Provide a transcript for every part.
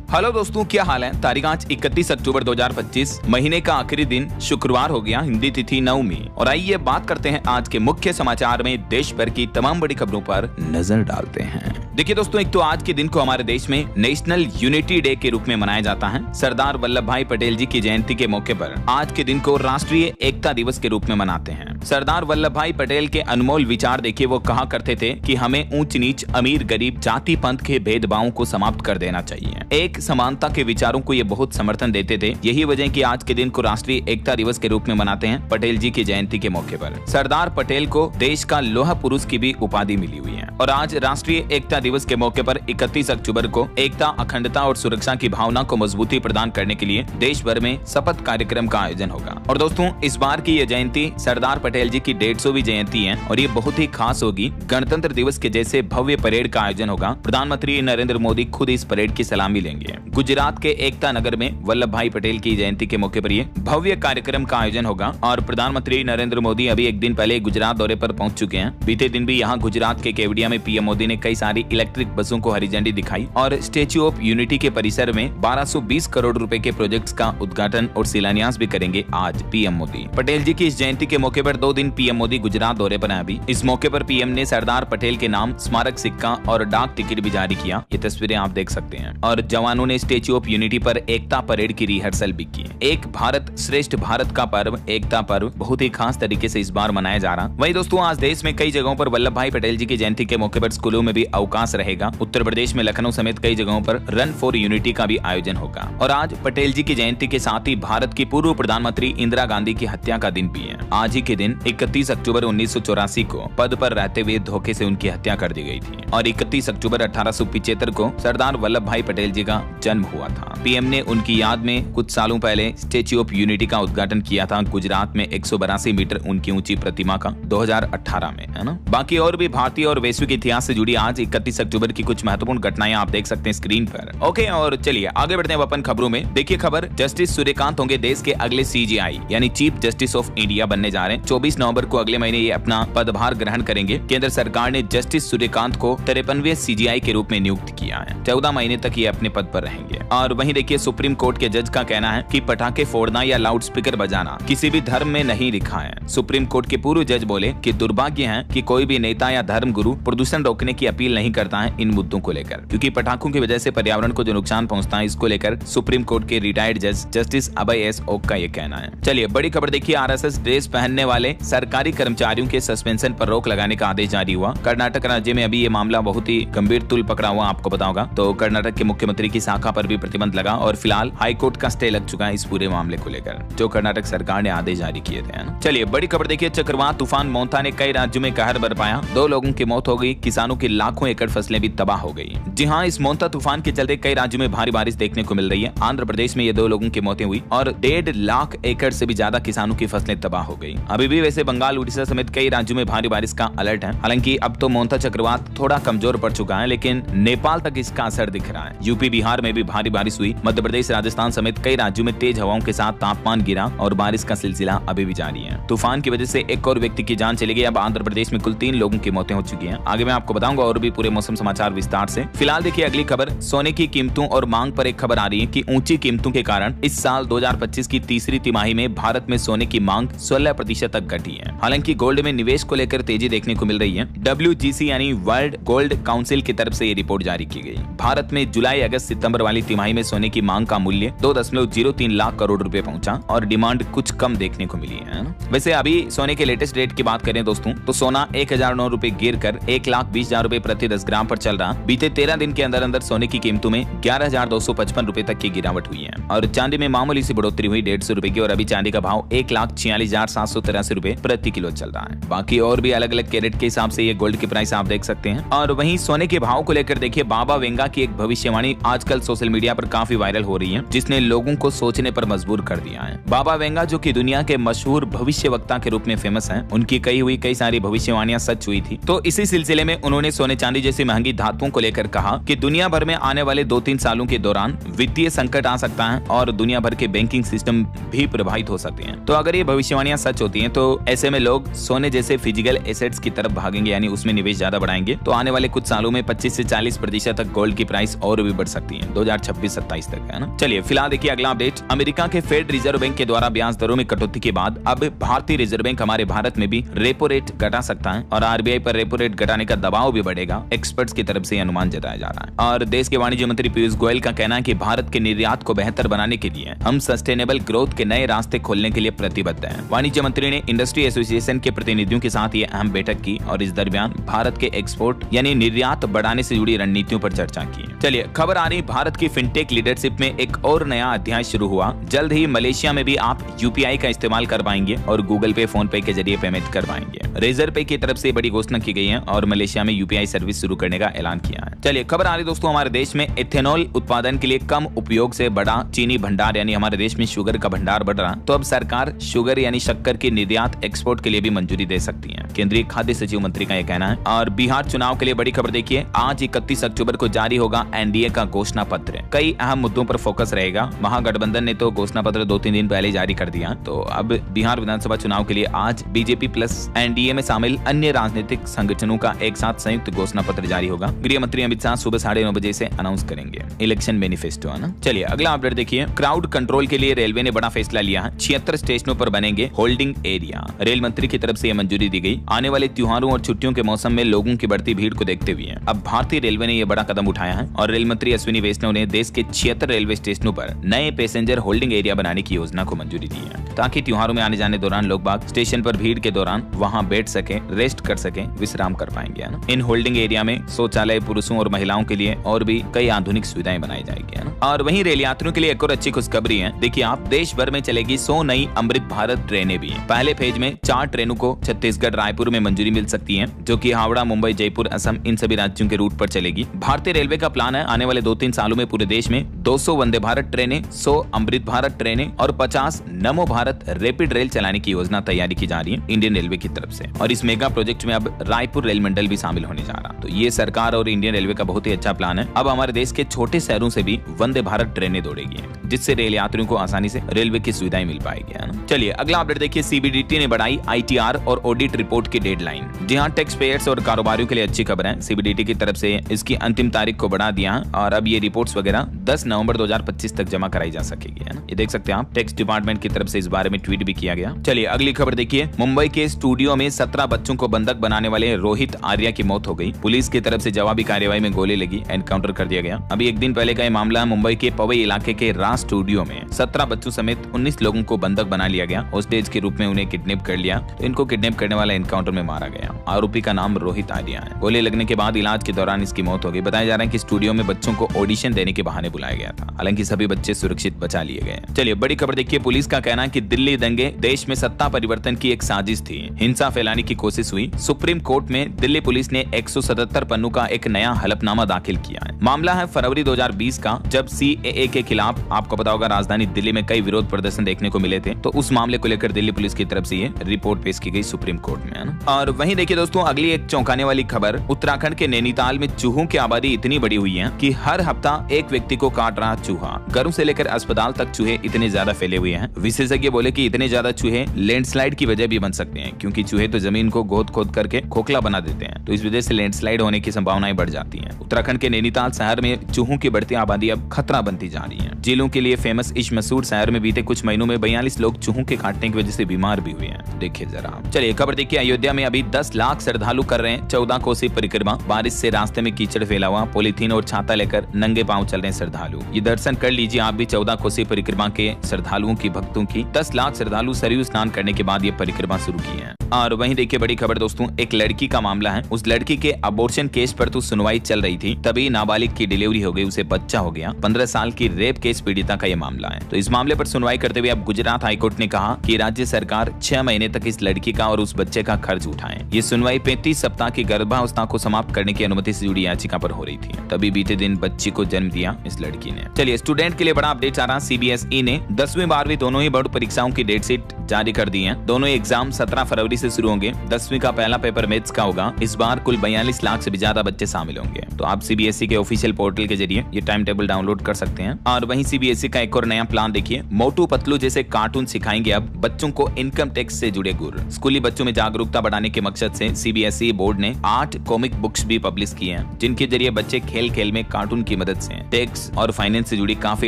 Hello दोस्तों, क्या हाल है। तारीख आज 31 अक्टूबर 2025, महीने का आखिरी दिन शुक्रवार हो गया, हिंदी तिथि नवमी। और आइए बात करते हैं आज के मुख्य समाचार में देश भर की तमाम बड़ी खबरों पर नजर डालते हैं। देखिए दोस्तों, एक तो आज के दिन को हमारे देश में नेशनल यूनिटी डे के रूप में मनाया जाता है। सरदार वल्लभ भाई पटेल जी की जयंती के मौके पर आज के दिन को राष्ट्रीय एकता दिवस के रूप में मनाते हैं। सरदार वल्लभ भाई पटेल के अनमोल विचार देखिए, वो कहा करते थे कि हमें ऊंच नीच, अमीर गरीब, जाति पंथ के भेदभावों को समाप्त कर देना चाहिए। एक समानता के विचारों को ये बहुत समर्थन देते थे। यही वजह कि आज के दिन को राष्ट्रीय एकता दिवस के रूप में मनाते हैं पटेल जी की जयंती के मौके पर। सरदार पटेल को देश का लौह पुरुष की भी उपाधि मिली हुई है। और आज राष्ट्रीय एकता दिवस के मौके पर 31 अक्टूबर को एकता, अखंडता और सुरक्षा की भावना को मजबूती प्रदान करने के लिए देश भर में शपथ कार्यक्रम का आयोजन होगा। और दोस्तों, इस बार की ये जयंती सरदार पटेल जी की 150वीं जयंती है और ये बहुत ही खास होगी। गणतंत्र दिवस के जैसे भव्य परेड का आयोजन होगा। प्रधानमंत्री नरेंद्र मोदी खुद इस परेड की सलामी लेंगे। गुजरात के एकता नगर में वल्लभ भाई पटेल की जयंती के मौके पर ये भव्य कार्यक्रम का आयोजन होगा। और प्रधानमंत्री नरेंद्र मोदी अभी एक दिन पहले गुजरात दौरे पर पहुंच चुके हैं। बीते दिन भी यहाँ गुजरात के केवडिया में पीएम मोदी ने कई सारी इलेक्ट्रिक बसों को हरी झंडी दिखाई और स्टेच्यू ऑफ यूनिटी के परिसर में 1220 करोड़ रुपए के प्रोजेक्ट्स का उद्घाटन और शिलान्यास भी करेंगे आज पीएम मोदी। पटेल जी की इस जयंती के मौके पर 2 दिन पीएम मोदी गुजरात दौरे पर हैं। अभी इस मौके पर पीएम ने सरदार पटेल के नाम स्मारक सिक्का और डाक टिकट भी जारी किया। ये तस्वीरें आप देख सकते हैं। और जवानों ने स्टेच्यू ऑफ यूनिटी पर एकता परेड की रिहर्सल भी की। एक भारत श्रेष्ठ भारत का पर्व, एकता पर्व बहुत ही खास तरीके से इस बार मनाया जा रहा। वहीं दोस्तों, आज देश में कई जगहों पर वल्लभ भाई पटेल जी की जयंती के मौके पर स्कूलों में भी अवकाश रहेगा। उत्तर प्रदेश में लखनऊ समेत कई जगहों पर रन फॉर यूनिटी का भी आयोजन होगा। और आज पटेल जी की जयंती के साथ ही भारत की पूर्व प्रधानमंत्री इंदिरा गांधी की हत्या का दिन भी है। आज ही के दिन 31 अक्टूबर 1984 को पद पर रहते हुए धोखे से उनकी हत्या कर दी गई थी। और 31 अक्टूबर 1875 को सरदार वल्लभ भाई पटेल जी का जन्म हुआ था। पीएम ने उनकी याद में कुछ सालों पहले स्टेच्यू ऑफ यूनिटी का उद्घाटन किया था गुजरात में 182 मीटर उनकी ऊंची प्रतिमा का 2018 में, है ना। बाकी और भी भारतीय और वैश्विक इतिहास से जुड़ी आज 31 अक्टूबर की कुछ महत्वपूर्ण घटनाएं आप देख सकते हैं स्क्रीन पर। ओके, और चलिए आगे बढ़ते हैं अपन खबरों में। देखिए खबर, जस्टिस सूर्यकांत होंगे देश के अगले सीजेआई यानी चीफ जस्टिस ऑफ इंडिया बनने जा रहे हैं। 24 नवंबर को अगले महीने ये अपना पदभार ग्रहण करेंगे। केंद्र सरकार ने जस्टिस सूर्यकांत को 53वें सीजेआई के रूप में नियुक्त किया है। 14 महीने तक ये अपने पद पर रहेंगे। और वहीं देखिए, सुप्रीम कोर्ट के जज का कहना है कि पटाखे फोड़ना या लाउड स्पीकर बजाना किसी भी धर्म में नहीं लिखा है। सुप्रीम कोर्ट के पूर्व जज बोले कि दुर्भाग्य है कि कोई भी नेता या धर्म गुरु प्रदूषण रोकने की अपील नहीं करता है इन मुद्दों को लेकर, क्योंकि पटाखों की वजह से पर्यावरण को जो नुकसान पहुंचता है, इसको लेकर सुप्रीम कोर्ट के रिटायर्ड जज जस्टिस अभय एस ओक का ये कहना है। चलिए बड़ी खबर देखिए, आरएसएस ड्रेस पहनने वाले सरकारी कर्मचारियों के सस्पेंशन पर रोक लगाने का आदेश जारी हुआ। कर्नाटक राज्य में अभी ये मामला बहुत ही गंभीर तुल पकड़ा हुआ, आपको पता होगा। तो कर्नाटक के मुख्यमंत्री की शाखा पर भी प्रतिबंध लगा और फिलहाल हाईकोर्ट का स्टे लग चुका है इस पूरे मामले को लेकर, जो कर्नाटक सरकार ने आदेश जारी किए थे। चलिए बड़ी खबर देखिए, चक्रवात तूफान मोंथा ने कई राज्यों में कहर बरपाया। 2 लोगों की मौत हो गई, किसानों की लाखों एकड़ फसलें भी तबाह हो गई। जी हाँ, इस मोंथा तूफान के चलते कई राज्यों में भारी बारिश देखने को मिल रही है। आंध्र प्रदेश में ये 2 लोगों की मौतें हुई और 1.5 लाख एकड़ से भी ज्यादा किसानों की फसलें तबाह हो गई। अभी भी वैसे बंगाल, उड़ीसा समेत कई राज्यों में भारी बारिश का अलर्ट है। हालांकि अब तो मोंथा चक्रवात थोड़ा कमजोर पड़ चुका है, लेकिन नेपाल तक इसका असर दिख रहा है। यूपी, बिहार में भी भारी बारिश हुई। मध्य प्रदेश, राजस्थान समेत कई राज्यों में तेज हवाओं के साथ तापमान गिरा और बारिश का सिलसिला अभी भी जारी है। तूफान की वजह से एक और व्यक्ति की जान चली गई। अब आंध्र प्रदेश में कुल 3 लोगों की मौतें हो चुकी हैं। आगे मैं आपको बताऊंगा और भी पूरे मौसम समाचार विस्तार से। फिलहाल देखिए अगली खबर, सोने की कीमतों और मांग पर एक खबर आ रही है कि ऊंची कीमतों के कारण इस साल 2025 की तीसरी तिमाही में भारत में सोने की मांग 16% तक घटी है। हालांकि गोल्ड में निवेश को लेकर तेजी देखने को मिल रही है। WGC यानी वर्ल्ड गोल्ड काउंसिल की तरफ से ये रिपोर्ट जारी की गई। भारत में जुलाई, अगस्त, सितंबर वाली तिमाही में सोने की मांग का मूल्य 2.03 लाख करोड़ रुपए पहुंचा और डिमांड कुछ कम देखने को मिली है। वैसे अभी सोने के लेटेस्ट रेट की बात करें दोस्तों, तो सोना 1009 रुपए गिर कर 1,20,000 रुपए प्रति 10 ग्राम पर चल रहा। बीते 13 दिन के अंदर अंदर सोने की कीमतों में 11,255 रुपए तक की गिरावट हुई है। और चांदी में मामूली सी बढ़ोतरी हुई 150 रुपए की और अभी चांदी का भाव 1,46,783 रुपए प्रति किलो चल रहा है। बाकी और भी अलग अलग कैरेट के हिसाब से ये गोल्ड की प्राइस आप देख सकते हैं। और वहीं सोने के भाव को लेकर देखिए, बाबा वेंगा की एक भविष्यवाणी आजकल सोशल मीडिया पर काफी वायरल हो रही है, जिसने लोगों को सोचने पर मजबूर कर दिया है। बाबा वेंगा, जो कि दुनिया के मशहूर भविष्यवक्ता के रूप में फेमस हैं, उनकी कही हुई कई सारी भविष्यवाणियां सच हुई थी। तो इसी सिलसिले में उन्होंने सोने चांदी जैसे जैसी महंगी धातुओं को लेकर कहा कि दुनिया भर में आने वाले 2-3 सालों के दौरान वित्तीय संकट आ सकता है और दुनिया भर के बैंकिंग सिस्टम भी प्रभावित हो सकते हैं। तो अगर ये भविष्यवाणियां सच होती हैं तो ऐसे में लोग सोने जैसे फिजिकल एसेट्स की तरफ भागेंगे, यानी उसमें निवेश ज्यादा बढ़ाएंगे। तो आने वाले कुछ सालों में 25 से 40% तक गोल्ड की प्राइस और भी बढ़ सकती है 2026-27 तक, है ना। चलिए फिलहाल देखिए अगला अपडेट। अमेरिका के फेड रिजर्व बैंक के द्वारा ब्याज दरों में कटौती के बाद अब भारतीय रिजर्व बैंक हमारे भारत में भी रेपो रेट घटा सकता है और आरबीआई पर रेपो रेट घटाने का दबाव भी बढ़ेगा। एक्सपर्ट्स की तरफ से अनुमान जताया जा रहा है। और देश के वाणिज्य मंत्री पीयूष गोयल का कहना है कि भारत के निर्यात को बेहतर बनाने के लिए हम सस्टेनेबल ग्रोथ के नए रास्ते खोलने के लिए प्रतिबद्ध हैं। वाणिज्य मंत्री ने इंडस्ट्री एसोसिएशन के प्रतिनिधियों के साथ ये अहम बैठक की और इस दरमियान भारत के एक्सपोर्ट यानी निर्यात बढ़ाने से जुड़ी रणनीतियों पर चर्चा की। चलिए खबर आ रही, भारत की फिनटेक लीडरशिप में एक और नया अध्याय शुरू हुआ। जल्द ही मलेशिया में भी आप यूपीआई का इस्तेमाल कर पाएंगे और गूगल पे, फोन पे के जरिए पेमेंट कर पाएंगे। रेजर पे की तरफ से बड़ी घोषणा की गई है और मलेशिया में यूपीआई सर्विस शुरू करने का ऐलान किया है। चलिए खबर आ रही दोस्तों, हमारे देश में इथेनॉल उत्पादन के लिए कम उपयोग से बड़ा चीनी भंडार यानी हमारे देश में शुगर का भंडार बढ़ रहा, तो अब सरकार शुगर यानी शक्कर की निर्यात एक्सपोर्ट के लिए भी मंजूरी दे सकती है। केंद्रीय खाद्य सचिव मंत्री का यह कहना है। और बिहार चुनाव के लिए बड़ी खबर देखिए, आज 31 अक्टूबर को जारी होगा एनडीए का घोषणा पत्र। कई अहम मुद्दों पर फोकस रहेगा। महागठबंधन ने तो घोषणा पत्र 2-3 दिन पहले जारी कर दिया। तो अब बिहार विधानसभा चुनाव के लिए आज बीजेपी प्लस एनडीए में शामिल अन्य राजनीतिक संगठनों का एक साथ संयुक्त घोषणा पत्र जारी होगा। गृह मंत्री अमित शाह सुबह 9:30 बजे से अनाउंस करेंगे इलेक्शन मैनिफेस्टो, है ना। चलिए अगला अपडेट देखिए, क्राउड कंट्रोल के लिए रेलवे ने बड़ा फैसला लिया है। 76 स्टेशनों पर बनेंगे होल्डिंग एरिया। रेल मंत्री की तरफ से यह मंजूरी दी गई। आने वाले त्योहारों और छुट्टियों के मौसम में लोगों की बढ़ती भीड़ को देखते हुए अब भारतीय रेलवे ने यह बड़ा कदम उठाया है और रेल मंत्री अश्विनी वैष्णव ने देश के 76 रेलवे स्टेशनों पर नए पैसेंजर होल्डिंग एरिया बनाने की योजना को मंजूरी दी है, ताकि त्योहारों में आने जाने दौरान लोग बाग स्टेशन पर भीड़ के दौरान वहां बैठ सके, रेस्ट कर सके, विश्राम कर पाएंगे, है ना। इन होल्डिंग एरिया में शौचालय पुरुषों और महिलाओं के लिए और भी कई आधुनिक सुविधाएं बनाई जाएगी, है ना। और वहीं रेल यात्रियों के लिए एक और अच्छी खुशखबरी है। देखिए आप, देश भर में चलेगी 100 नई अमृत भारत ट्रेनें भी। पहले फेज में 4 ट्रेनों को छत्तीसगढ़ रायपुर में मंजूरी मिल सकती है, जो कि हावड़ा, मुंबई, जयपुर, असम इन सभी राज्यों के रूट पर चलेगी। भारतीय रेलवे का प्लान है आने वाले 2-3 सालों में पूरे देश में 200 वंदे भारत ट्रेनें, 100 अमृत भारत ट्रेनें और 50 नमो भारत रैपिड रेल चलाने की योजना तैयारी की जा रही है इंडियन रेलवे की तरफ से। और इस मेगा प्रोजेक्ट में अब रायपुर रेल मंडल भी शामिल होने जा रहा। तो ये सरकार और इंडियन रेलवे का बहुत ही अच्छा प्लान है। अब हमारे देश के छोटे शहरों से भी वंदे भारत ट्रेनें दौड़ेगी, जिससे रेल यात्रियों को आसानी से रेलवे की सुविधाएं मिल पाएगी, है ना। चलिए अगला अपडेट देखिए, सीबीडीटी ने बढ़ाई आईटीआर और ऑडिट रिपोर्ट की डेडलाइन। जी हाँ, टैक्स पेयर्स और कारोबारियों के लिए अच्छी खबर है। सीबीडीटी की तरफ से इसकी अंतिम तारीख को बढ़ा दिया और अब ये रिपोर्ट्स वगैरह 10 नवंबर 2025 तक जमा कराई जा सकेगी, है ना। ये देख सकते हैं आप, टैक्स डिपार्टमेंट की तरफ से इस बारे में ट्वीट भी किया गया। चलिए अगली खबर देखिए, मुंबई के स्टूडियो में 17 बच्चों को बंधक बनाने वाले रोहित आर्या की मौत हो गई। पुलिस की तरफ से जवाबी कार्रवाई में गोली लगी, एनकाउंटर कर दिया गया। अभी एक दिन पहले का ये मामला, मुंबई के पवई इलाके के राज स्टूडियो में 17 बच्चों समेत 19 लोगों को बंधक बना लिया गया। होस्टेज के रूप में उन्हें किडनैप कर लिया। तो इनको किडनैप करने वाला एनकाउंटर में मारा गया। आरोपी का नाम रोहित आर्या है। गोली लगने के बाद इलाज के दौरान इसकी मौत हो गई। बताया जा रहा है कि स्टूडियो में बच्चों को ऑडिशन देने के बहाने बुलाया गया था। हालांकि सभी बच्चे सुरक्षित बचा लिए गए। चलिए बड़ी खबर देखिए, पुलिस का कहना है कि दिल्ली दंगे देश में सत्ता परिवर्तन की एक साजिश थी। हिंसा फैलाने की कोशिश हुई। सुप्रीम कोर्ट में दिल्ली पुलिस ने 177 पन्नों का एक नया हलफनामा दाखिल किया है। मामला है फरवरी 2020 का, जब सीएए के खिलाफ आपको पता होगा राजधानी दिल्ली में कई विरोध प्रदर्शन देखने को मिले थे। तो उस मामले को लेकर दिल्ली पुलिस की तरफ से ये रिपोर्ट पेश की गई सुप्रीम कोर्ट में, है ना। और वहीं देखिए दोस्तों, अगली एक चौंकाने वाली खबर, उत्तराखंड के नैनीताल में चूहों की आबादी इतनी बड़ी हुई है कि हर हफ्ता एक व्यक्ति को काट रहा चूहा। घरों से लेकर अस्पताल तक चूहे इतने ज्यादा फैले हुए हैं। विशेषज्ञ बोले कि इतने ज्यादा चूहे लैंडस्लाइड की वजह भी बन सकते हैं, क्योंकि चूहे तो जमीन को खोद करके खोखला बना देते हैं। तो इस वजह से लैंडस्लाइड होने की संभावनाएं बढ़ जाती हैं। उत्तराखंड के नैनीताल शहर में चूहों की बढ़ती आबादी अब खतरा बनती जा रही है। जेलों के लिए फेमस इस मशहूर शहर में बीते कुछ महीनों में 42 लोग चूहों के काटने की वजह से बीमार भी हुए हैं। देखिए जरा। चलिए खबर देखिए, अयोध्या में अभी 10 लाख श्रद्धालु कर रहे हैं 14 कोसी परिक्रमा। बारिश से रास्ते में कीचड़ फैला हुआ, पॉलीथीन और छाता लेकर नंगे पांव चल रहे हैं श्रद्धालु। ये दर्शन कर लीजिए आप भी 14 कोसी परिक्रमा के श्रद्धालुओं की, भक्तों की। 10 लाख श्रद्धालु सरयू स्नान करने के बाद ये परिक्रमा शुरू की है। और वहीं देखिए बड़ी खबर दोस्तों, एक लड़की का मामला है। उस लड़की के अबॉर्शन केस पर तो सुनवाई चल रही थी, तभी नाबालिग की डिलीवरी हो गई, उसे बच्चा हो गया। 15 साल की रेप केस पीड़िता का यह मामला है। तो इस मामले पर सुनवाई करते हुए अब गुजरात हाईकोर्ट ने कहा कि राज्य सरकार 6 महीने तक इस लड़की का और उस बच्चे का खर्च उठाए। ये सुनवाई 35 सप्ताह की गर्भावस्था को समाप्त करने की अनुमति से जुड़ी याचिका पर हो रही थी। तभी बीते दिन बच्ची को जन्म दिया इस लड़की ने। चलिए स्टूडेंट के लिए बड़ा अपडेट आ रहा, सीबीएसई ने 10वीं 12वीं दोनों ही बोर्ड परीक्षाओं की डेट शीट जारी कर दी हैं। दोनों एग्जाम 17 फरवरी से शुरू होंगे। 10वीं का पहला पेपर मैथ्स का होगा। इस बार कुल 42 लाख से भी ज्यादा बच्चे शामिल होंगे। तो आप सीबीएसई के ऑफिशियल पोर्टल के जरिए ये टाइम टेबल डाउनलोड कर सकते हैं। और वहीं सीबीएसई का एक और नया प्लान देखिए, मोटू पतलू जैसे कार्टून सिखाएंगे अब बच्चों को इनकम टैक्स से जुड़े गुर। स्कूली बच्चों में जागरूकता बढ़ाने के मकसद से सीबीएसई बोर्ड ने 8 कॉमिक बुक्स भी पब्लिश की हैं, जिनके जरिए बच्चे खेल खेल में कार्टून की मदद से टैक्स और फाइनेंस से जुड़ी काफी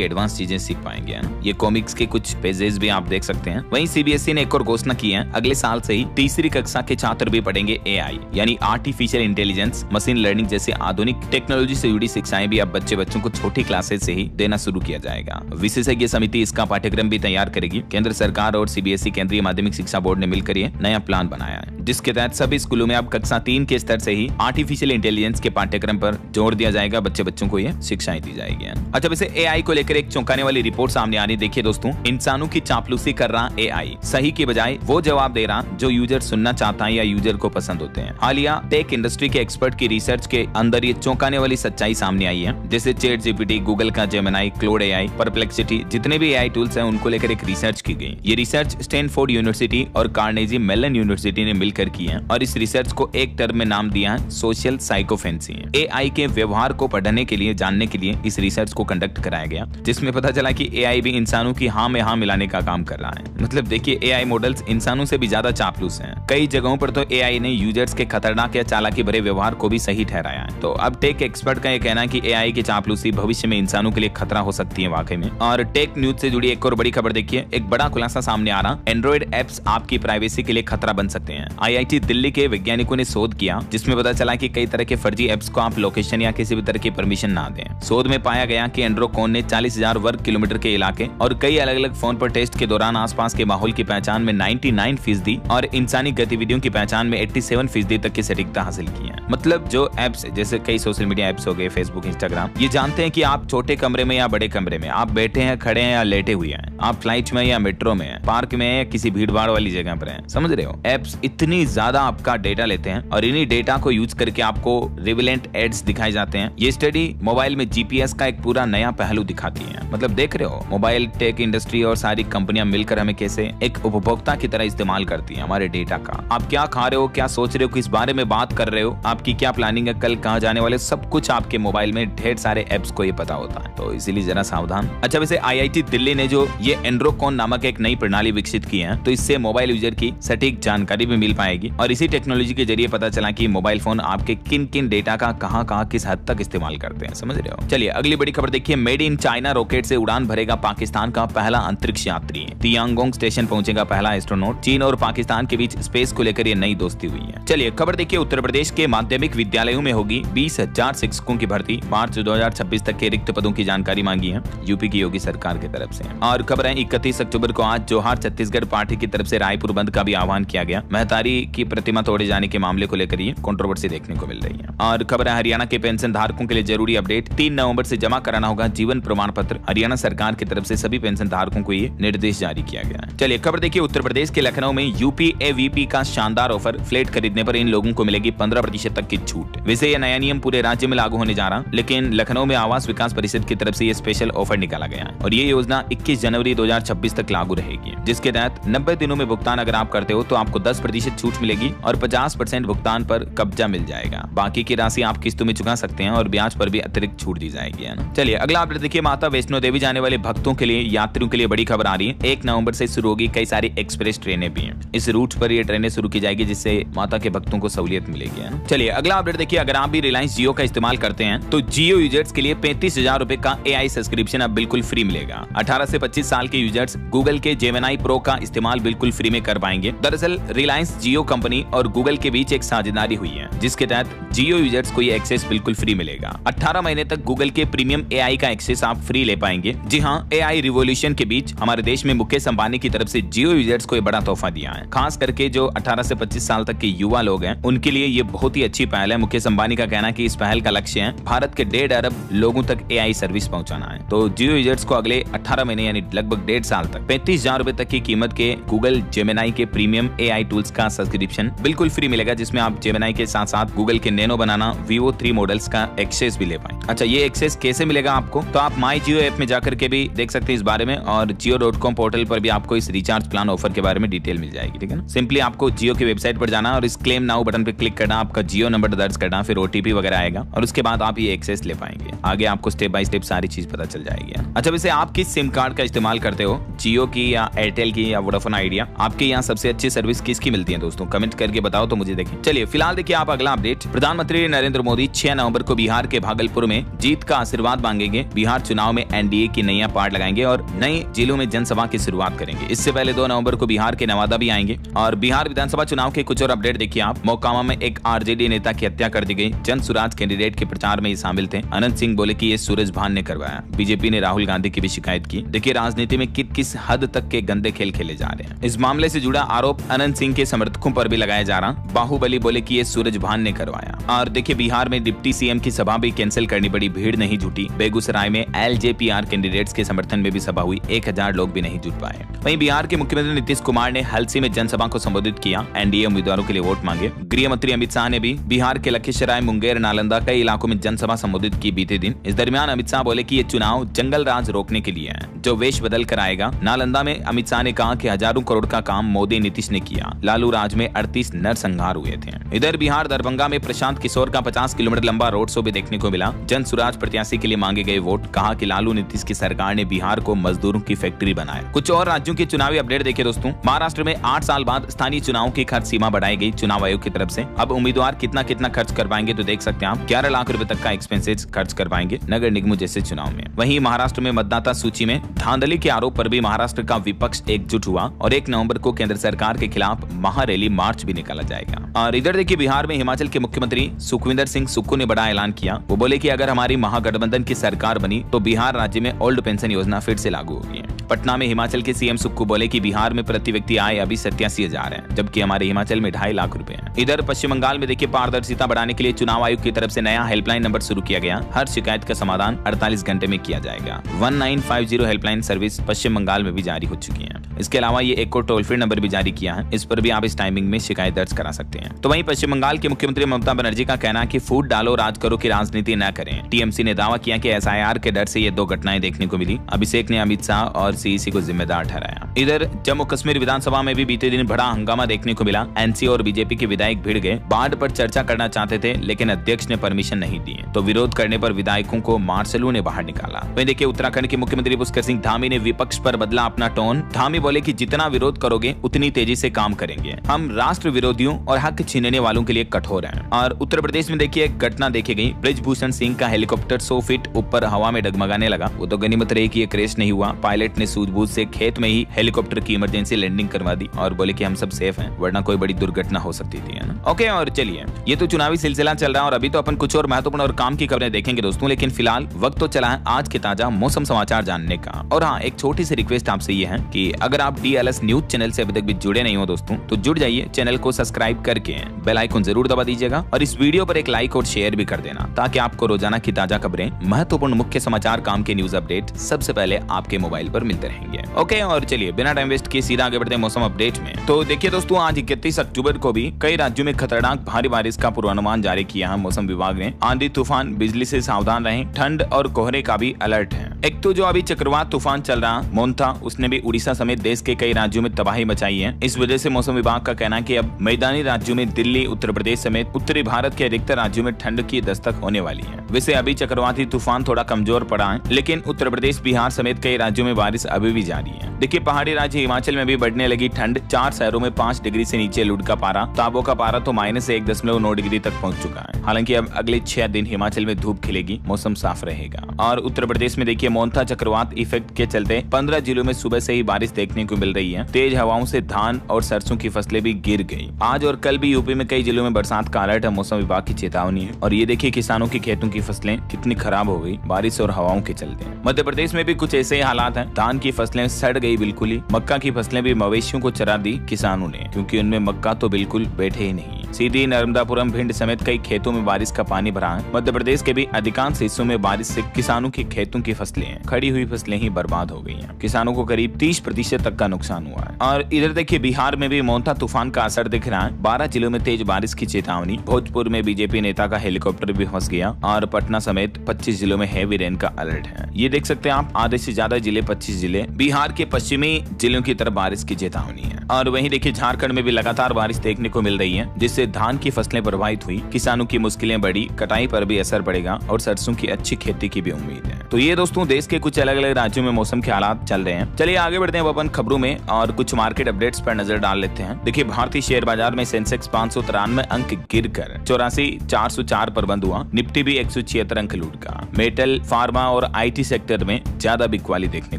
एडवांस चीजें सीख पाएंगे। ये कॉमिक्स के कुछ पेजेस भी आप देख सकते हैं। वहीं सीबीएसई ने एक और घोषणा की है, अगले साल से ही तीसरी कक्षा के छात्र भी पढ़ेंगे एआई यानी आर्टिफिशियल इंटेलिजेंस, मशीन लर्निंग जैसे आधुनिक टेक्नोलॉजी से जुड़ी शिक्षाएं भी अब बच्चों को छोटी क्लासेस से ही देना शुरू किया जाएगा। विशेषज्ञ समिति इसका पाठ्यक्रम भी तैयार करेगी। केंद्र सरकार और सीबीएसई केंद्रीय माध्यमिक शिक्षा बोर्ड ने मिलकर ये नया प्लान बनाया है, जिसके तहत सभी स्कूलों में अब कक्षा 3 के स्तर से ही आर्टिफिशियल इंटेलिजेंस के पाठ्यक्रम पर जोर दिया जाएगा। बच्चों को ये शिक्षाएं दी जाएगी। अच्छा, वैसे एआई को लेकर एक चौंकाने वाली रिपोर्ट सामने आ रही। देखिए दोस्तों, इंसानों की चापलूसी कर रहा एआई, सही की बजाय वो जवाब दे रहा जो यूजर सुनना चाहता है या यूजर को पसंद होते हैं। हालिया टेक इंडस्ट्री के एक्सपर्ट की रिसर्च के अंदर ये चौंकाने वाली सच्चाई सामने आई है। जैसे चैट जीपीटी, गूगल का जेमिनी, क्लाउड एआई, परप्लेक्सिटी, जितने भी एआई टूल्स हैं उनको लेकर एक रिसर्च की गई। ये रिसर्च स्टैनफोर्ड यूनिवर्सिटी और कार्नेजी मेलन यूनिवर्सिटी ने मिलकर की है और इस रिसर्च को एक टर्म में नाम दिया है सोशल साइकोफेंसी। एआई के व्यवहार को पढ़ने के लिए, जानने के लिए इस रिसर्च को कंडक्ट कराया गया, जिसमें पता चला कि एआई भी इंसानों की हाँ में हाँ मिलाने का काम कर रहा है। मतलब देखिए, एआई मॉडल्स इंसानों से भी ज्यादा चापलूस हैं। कई जगहों पर तो एआई ने यूजर्स के खतरनाक या चालाकी भरे व्यवहार को भी सही ठहराया है। तो अब टेक एक्सपर्ट का यह कहना है कि एआई की चापलूसी भविष्य में इंसानों के लिए खतरा हो सकती है वाकई में। और टेक न्यूज से जुड़ी एक और बड़ी खबर देखिए, एक बड़ा खुलासा सामने आ रहा, एंड्रॉइड एप्स आपकी प्राइवेसी के लिए खतरा बन सकते हैं। आईआईटी दिल्ली के वैज्ञानिकों ने शोध किया, जिसमें पता चला कि कई तरह के फर्जी एप्स को आप लोकेशन या किसी भी तरह की परमिशन ना दें। शोध में पाया गया कि एंड्रोकॉन ने 40,000 वर्ग किलोमीटर के इलाके और कई अलग अलग फोन पर टेस्ट के दौरान आसपास के माहौल की पहचान में 99% और इंसानी गतिविधियों की पहचान में 87% तक की सटीकता हासिल की है। मतलब जो एप्स जैसे कई सोशल मीडिया एप्स हो गए, फेसबुक, इंस्टाग्राम, ये जानते हैं कि आप छोटे कमरे में या बड़े कमरे में, आप बैठे हैं, खड़े हैं या लेटे हुए हैं, आप फ्लाइट में या मेट्रो में हैं, पार्क में या किसी भीड़ भाड़ वाली जगह पर हैं। समझ रहे हो? एप्स इतनी ज्यादा आपका डेटा लेते हैं और इन्हीं डेटा को यूज करके आपको रिलेवेंट एड्स दिखाए जाते हैं। ये स्टडी मोबाइल में जीपीएस का एक पूरा नया पहलू दिखाती है। मतलब देख रहे हो, मोबाइल टेक इंडस्ट्री और सारी कंपनियां मिलकर हमें कैसे एक उपभोक्ता की तरह इस्तेमाल करती हैं हमारे डेटा का। आप क्या खा रहे हो, क्या सोच रहे हो, किस बारे में बात कर रहे हो, आपकी क्या प्लानिंग है, कल कहाँ जाने वाले, सब कुछ आपके मोबाइल में ढेर सारे एप्स को ये पता होता है। तो इसीलिए जरा सावधान। अच्छा, वैसे आईआईटी दिल्ली ने जो ये एंड्रोकॉन नामक एक नई प्रणाली विकसित की है, तो इससे मोबाइल यूजर की सटीक जानकारी भी मिल पाएगी और इसी टेक्नोलॉजी के जरिए पता चला कि मोबाइल फोन आपके किन किन डेटा का कहां कहां किस हद तक इस्तेमाल करते हैं। समझ रहे हो? चलिए अगली बड़ी खबर देखिए, मेड इन चाइना रॉकेट से उड़ान भरेगा पाकिस्तान का पहला अंतरिक्ष यात्री। तियांगोंग स्टेशन पहुंचेगा पहला एस्ट्रोनॉट। चीन और पाकिस्तान के बीच स्पेस को लेकर ये नई दोस्ती हुई है। चलिए खबर देखिए, उत्तर प्रदेश के माध्यमिक विद्यालयों में होगी 20,000 शिक्षकों की भर्ती। मार्च 2026 तक के रिक्त पदों की जानकारी मांगी है यूपी की योगी सरकार की तरफ से। और खबर है 31 अक्टूबर को आज जोहार छत्तीसगढ़ पार्टी की तरफ से रायपुर बंद का भी आह्वान किया गया। महतारी की प्रतिमा तोड़े जाने के मामले को लेकर ये कंट्रोवर्सी देखने को मिल रही है। और खबर है हरियाणा के पेंशन धारकों के लिए जरूरी अपडेट, 3 नवंबर से जमा कराना होगा जीवन प्रमाण पत्र। हरियाणा सरकार की तरफ से सभी पेंशन धारकों को ये निर्देश जारी किया गया है। चलिए खबर देखिए, उत्तर प्रदेश के लखनऊ में यूपीएवीपी का शानदार ऑफर। फ्लैट खरीदने पर इन लोगों को मिलेगी 15% तक की छूट। वैसे यह नया नियम पूरे राज्य में लागू होने जा रहा, लेकिन लखनऊ में आवास विकास परिषद की तरफ से ये स्पेशल ऑफर निकाला गया है और ये योजना 21 जनवरी 2026 तक लागू रहेगी, जिसके तहत 90 दिनों में भुगतान अगर आप करते हो तो आपको 10% छूट मिलेगी और 50% भुगतान पर कब्जा मिल जाएगा। बाकी की राशि आप किस्तों में चुका सकते हैं और ब्याज पर भी अतिरिक्त छूट दी जाएगी, है ना। चलिए अगला अपडेट देखिए, माता वैष्णो देवी जाने वाले भक्तों के लिए, यात्रियों के लिए बड़ी खबर आ रही है। 1 नवंबर से शुरू होगी कई सारी एक्सप्रेस ट्रेनें भी हैं। इस रूट पर ये ट्रेनें शुरू की जाएगी, जिससे माता के भक्तों को सहूलियत मिलेगी, है ना। चलिए अगला अपडेट देखिए, अगर आप भी रिलायंस जियो का इस्तेमाल करते हैं तो जियो यूजर्स के लिए 35,000 रुपए का एआई सब्सक्रिप्शन अब बिल्कुल फ्री मिलेगा। 18 से 25 साल के यूजर्स गूगल के जेमिनी प्रो का इस्तेमाल बिल्कुल फ्री में कर पाएंगे। दरअसल रिलायंस जियो कंपनी और गूगल के बीच एक साझेदारी हुई है, जिसके तहत जियो यूजर्स को ये एक्सेस बिल्कुल फ्री मिलेगा। 18 महीने तक गूगल के प्रीमियम एआई का एक्सेस आप फ्री ले पाएंगे। जी हाँ, एआई रिवॉल्यूशन के बीच हमारे देश में मुकेश अंबानी की तरफ से जियो यूजर्स को ये बड़ा तोहफा दिया है। खास करके जो 18 से 25 साल तक के युवा लोग हैं, उनके लिए ये बहुत ही अच्छी पहल है। मुकेश अंबानी का कहना है कि इस पहल का लक्ष्य है भारत के 1.5 अरब लोगों तक एआई सर्विस पहुंचाना है। तो जियो यूजर्स को अगले 18 महीने यानी लगभग 1.5 साल तक 35,000 रुपए तक की कीमत के गूगल जेमिनी के प्रीमियम एआई टूल्स का सब्सक्रिप्शन बिल्कुल फ्री मिलेगा, जिसमें आप जेमिनी के साथ साथ गूगल के नैनो बनाना, Vivo 3 मॉडल्स का एक्सेस भी ले पाएं। अच्छा, ये एक्सेस कैसे मिलेगा आपको? तो आप माई जियो ऐप में जाकर के भी देख सकते हैं इस बारे में और जियो.com पोर्टल पर भी आपको इस रिचार्ज रिचार्ज प्लान ऑफर के बारे में डिटेल मिल जाएगी, ठीक है ना। सिंपली आपको जियो की वेबसाइट पर जाना और इस क्लेम नाउ बटन पे क्लिक करना, आपका जियो नंबर दर्ज करना, फिर ओटीपी वगैरह आएगा और उसके बाद आप ये एक्सेस ले पाएंगे। आगे आपको स्टेप बाय स्टेप सारी चीज पता चल जाएगी। अच्छा, वैसे आप किस सिम कार्ड का इस्तेमाल करते हो, जियो की या एयरटेल की या वोडाफोन आइडिया? आपके यहाँ सबसे अच्छी सर्विस किसकी मिलती है दोस्तों? कमेंट करके बताओ तो मुझे देखें। चलिए फिलहाल देखिए आप अगला अपडेट। प्रधानमंत्री नरेंद्र मोदी 6 नवंबर को बिहार के भागलपुर में जीत का आशीर्वाद मांगेंगे। बिहार चुनाव में एनडीए की नैया पार लगाएंगे और नए जिलों में जनसभा की शुरुआत करेंगे। इससे पहले 2 नवंबर को बिहार के नवादा भी आएंगे। और बिहार विधानसभा चुनाव के कुछ और अपडेट देखिए आप। मोकामा में एक आरजेडी नेता की हत्या कर दी गई। जन सुराज कैंडिडेट के प्रचार में ये शामिल थे। अनंत सिंह बोले कि ये सूरज भान ने करवाया। बीजेपी ने राहुल गांधी की भी शिकायत की। देखिए राजनीति में किस हद तक के गंदे खेल खेले जा रहे हैं। इस मामले से जुड़ा आरोप अनंत सिंह के समर्थकों पर भी लगाया जा रहा। बाहुबली बोले कि ये सूरज भान ने करवाया। और देखिए बिहार में डिप्टी सीएम की सभा भी कैंसिल करनी पड़ी, भीड़ नहीं जुटी। बेगूसराय में एलजेपीआर कैंडिडेट्स के समर्थन में भी सभा हुई, 1000 लोग भी नहीं जुट पाए। वहीं बिहार के मुख्यमंत्री नीतीश कुमार ने हलसी में जनसभा को संबोधित किया। एनडीए उम्मीदवारों के लिए वोट मांगे। गृह मंत्री अमित शाह ने भी बिहार के लखीसराय, मुंगेर, नालंदा कई इलाकों में जनसभा संबोधित की बीते दिन। इस दरमियान अमित शाह बोले कि ये चुनाव जंगल राज रोकने के लिए है, जो वेश बदल कर आएगा। नालंदा में अमित शाह ने कहा कि हजारों करोड़ का काम मोदी नीतीश ने किया। लालू राज में 38 नरसंहार हुए थे। इधर बिहार दरभंगा में प्रशांत किशोर का 50 किलोमीटर लंबा रोड शो भी देखने को मिला। जन सुराज प्रत्याशी के लिए मांगे गए वोट। कहा कि लालू नीतीश की सरकार ने बिहार को मजदूरों की फैक्ट्री बनाया। कुछ और राज्यों के चुनावी अपडेट देखिए दोस्तों। महाराष्ट्र में 8 साल बाद स्थानीय चुनाव की खर्च सीमा बढ़ाई गई चुनाव आयोग की तरफ से। अब उम्मीदवार कितना खर्च कर पाएंगे तो देख सकते हैं आप 11 लाख रुपए तक का एक्सपेंसेस खर्च कर पाएंगे नगर निगमों जैसे चुनाव में। वहीं महाराष्ट्र में मतदाता सूची में धांधली के आरोप पर भी महाराष्ट्र का विपक्ष एकजुट हुआ और 1 नवंबर को केंद्र सरकार के खिलाफ महारैली मार्च भी निकाला जाएगा। और इधर देखिए बिहार में हिमाचल के मुख्यमंत्री सुखविंदर सिंह सुक्खू ने बड़ा ऐलान किया। वो बोले कि अगर हमारी महागठबंधन की सरकार बनी तो बिहार राज्य में ओल्ड पेंशन योजना फिर से लागू होगी। पटना में हिमाचल के सीएम सुक्खू बोले कि बिहार में प्रति व्यक्ति आय अभी 87,000 है, जबकि हमारे हिमाचल में 2.5 लाख रुपए हैं। इधर पश्चिम बंगाल में देखिए पारदर्शिता बढ़ाने के लिए चुनाव आयोग की तरफ से नया हेल्पलाइन नंबर शुरू किया गया। हर शिकायत का समाधान 48 घंटे में किया जाएगा। 1950 हेल्पलाइन सर्विस पश्चिम बंगाल में भी जारी हो चुकी है। इसके अलावा ये एक और टोल फ्री नंबर भी जारी किया है। इस पर भी आप इस टाइमिंग में शिकायत दर्ज करा सकते हैं। तो वहीं पश्चिम बंगाल के मुख्यमंत्री ममता बनर्जी का कहना है कि फूट डालो राज करो की राजनीति न करें। टीएमसी ने दावा किया कि एसआईआर के डर से ये 2 घटनाएं देखने को मिली। अभिषेक ने अमित शाह और सीईसी को जिम्मेदार ठहराया। इधर जम्मू कश्मीर विधानसभा में भी बीते दिन बड़ा हंगामा देखने को मिला। एनसी और बीजेपी के विधायक भिड़ गए। बाढ़ पर चर्चा करना चाहते थे लेकिन अध्यक्ष ने परमिशन नहीं दी, तो विरोध करने पर विधायकों को मार्शलों ने बाहर निकाला। वहीं देखिए उत्तराखंड के मुख्यमंत्री पुष्कर सिंह धामी ने विपक्ष पर बदला अपना टोन। धामी बोले कि जितना विरोध करोगे उतनी तेजी से काम करेंगे। हम राष्ट्र विरोधियों और हक छीनने वालों के लिए कठोर हैं। और उत्तर प्रदेश में देखिए एक घटना देखी गई। ब्रिजभूषण सिंह का हेलीकॉप्टर 100 फीट ऊपर हवा में डगमगाने लगा। वो तो गनीमत रही कि ये क्रैश नहीं हुआ। पायलट ने सूझबूझ से खेत में ही हेलीकॉप्टर की इमरजेंसी लैंडिंग करवा दी और बोले कि हम सब सेफ हैं, वरना कोई बड़ी दुर्घटना हो सकती थी, है ना। ओके, और चलिए ये तो चुनावी सिलसिला चल रहा है और अभी तो अपन कुछ और महत्वपूर्ण और काम की खबरें देखेंगे दोस्तों। लेकिन फिलहाल वक्त तो चला है आज के ताजा मौसम समाचार जानने का। और हाँ, एक छोटी सी रिक्वेस्ट आपसे ये है कि अगर आप डीएलएस न्यूज चैनल से अभी तक भी जुड़े नहीं हो दोस्तों तो जुड़ जाइए। चैनल को सब्सक्राइब करके बेल आइकन जरूर दबा दीजिएगा और इस वीडियो पर एक लाइक और शेयर भी कर देना ताकि आपको रोजाना की ताजा खबरें, महत्वपूर्ण मुख्य समाचार, काम के न्यूज अपडेट सबसे पहले आपके मोबाइल पर मिलते रहेंगे। ओके, और चलिए बिना टाइम वेस्ट किए सीधा आगे बढ़ते हैं मौसम अपडेट में। तो देखिए दोस्तों, आज 31 अक्टूबर को भी कई राज्यों में खतरनाक भारी बारिश का पूर्वानुमान जारी किया है मौसम विभाग ने। आंधी तूफान, बिजली से सावधान रहें। ठंड और कोहरे का भी अलर्ट है। एक तो जो अभी चक्रवात तूफान चल रहा मोन्था, उसने भी उड़ीसा समेत देश के कई राज्यों में तबाही मचाई है। इस वजह से मौसम विभाग का कहना है कि अब मैदानी राज्यों में दिल्ली, उत्तर प्रदेश समेत उत्तरी भारत के अधिकतर राज्यों में ठंड की दस्तक होने वाली है। वैसे अभी चक्रवाती तूफान थोड़ा कमजोर पड़ा है, लेकिन उत्तर प्रदेश, बिहार समेत कई राज्यों में बारिश अभी भी जारी है। देखिए पहाड़ी राज्य हिमाचल में भी बढ़ने लगी ठंड। 4 शहरों में 5 डिग्री से नीचे लुढ़ का पारा। ताबो का पारा तो -1.9 डिग्री तक पहुंच चुका है। हालांकि अब अगले 6 दिन हिमाचल में धूप खिलेगी, मौसम साफ रहेगा। और उत्तर प्रदेश में देखिए मोन्था चक्रवात इफेक्ट के चलते 15 जिलों में सुबह से ही बारिश देखने को मिल रही है। तेज हवाओं से धान और सरसों की फसलें भी गिर गई। आज और कल भी यूपी में कई जिलों में बरसात का अलर्ट है, मौसम विभाग की चेतावनी है। और ये देखिए किसानों की खेतों की फसलें कितनी खराब हो गई बारिश और हवाओं के चलते। मध्य प्रदेश में भी कुछ ऐसे ही हालात हैं। धान की फसलें सड़ गई बिल्कुल ही। मक्का की फसलें भी मवेशियों को चरा दी किसानों ने, क्योंकि उनमें मक्का तो बिल्कुल बैठे ही नहीं। सीधी, नर्मदापुरम, भिंड समेत कई खेतों में बारिश का पानी भरा है। मध्य प्रदेश के भी अधिकांश हिस्सों में बारिश से किसानों की खेतों की फसलें, खड़ी हुई फसलें ही बर्बाद हो गई हैं। किसानों को करीब 30% तक का नुकसान हुआ है। और इधर देखिए बिहार में भी मोन्था तूफान का असर दिख रहा है। 12 जिलों में तेज बारिश की चेतावनी। भोजपुर में बीजेपी नेता का हेलीकॉप्टर भी फंस गया। और पटना समेत 25 जिलों में हेवी रेन का अलर्ट है। ये देख सकते हैं आप, आधे से ज्यादा जिले 25 जिले। बिहार बिहार के पश्चिमी जिलों की तरफ बारिश की चेतावनी है। और वहीं देखिए झारखंड में भी लगातार बारिश देखने को मिल रही है, जिससे धान की फसलें प्रभावित हुई, किसानों की मुश्किलें बढ़ी, कटाई पर भी असर पड़ेगा और सरसों की अच्छी खेती की भी उम्मीद है। तो ये दोस्तों देश के कुछ अलग अलग राज्यों में मौसम के हालात चल रहे हैं। चलिए आगे बढ़ते हैं अपन खबरों में और कुछ मार्केट अपडेट्स पर नजर डाल लेते हैं। देखिए भारतीय शेयर बाजार में सेंसेक्स 593 अंक गिरकर 84,404 पर बंद हुआ। निफ्टी भी 176 अंक लुढ़का। मेटल, फार्मा और IT सेक्टर में ज्यादा बिकवाली देखने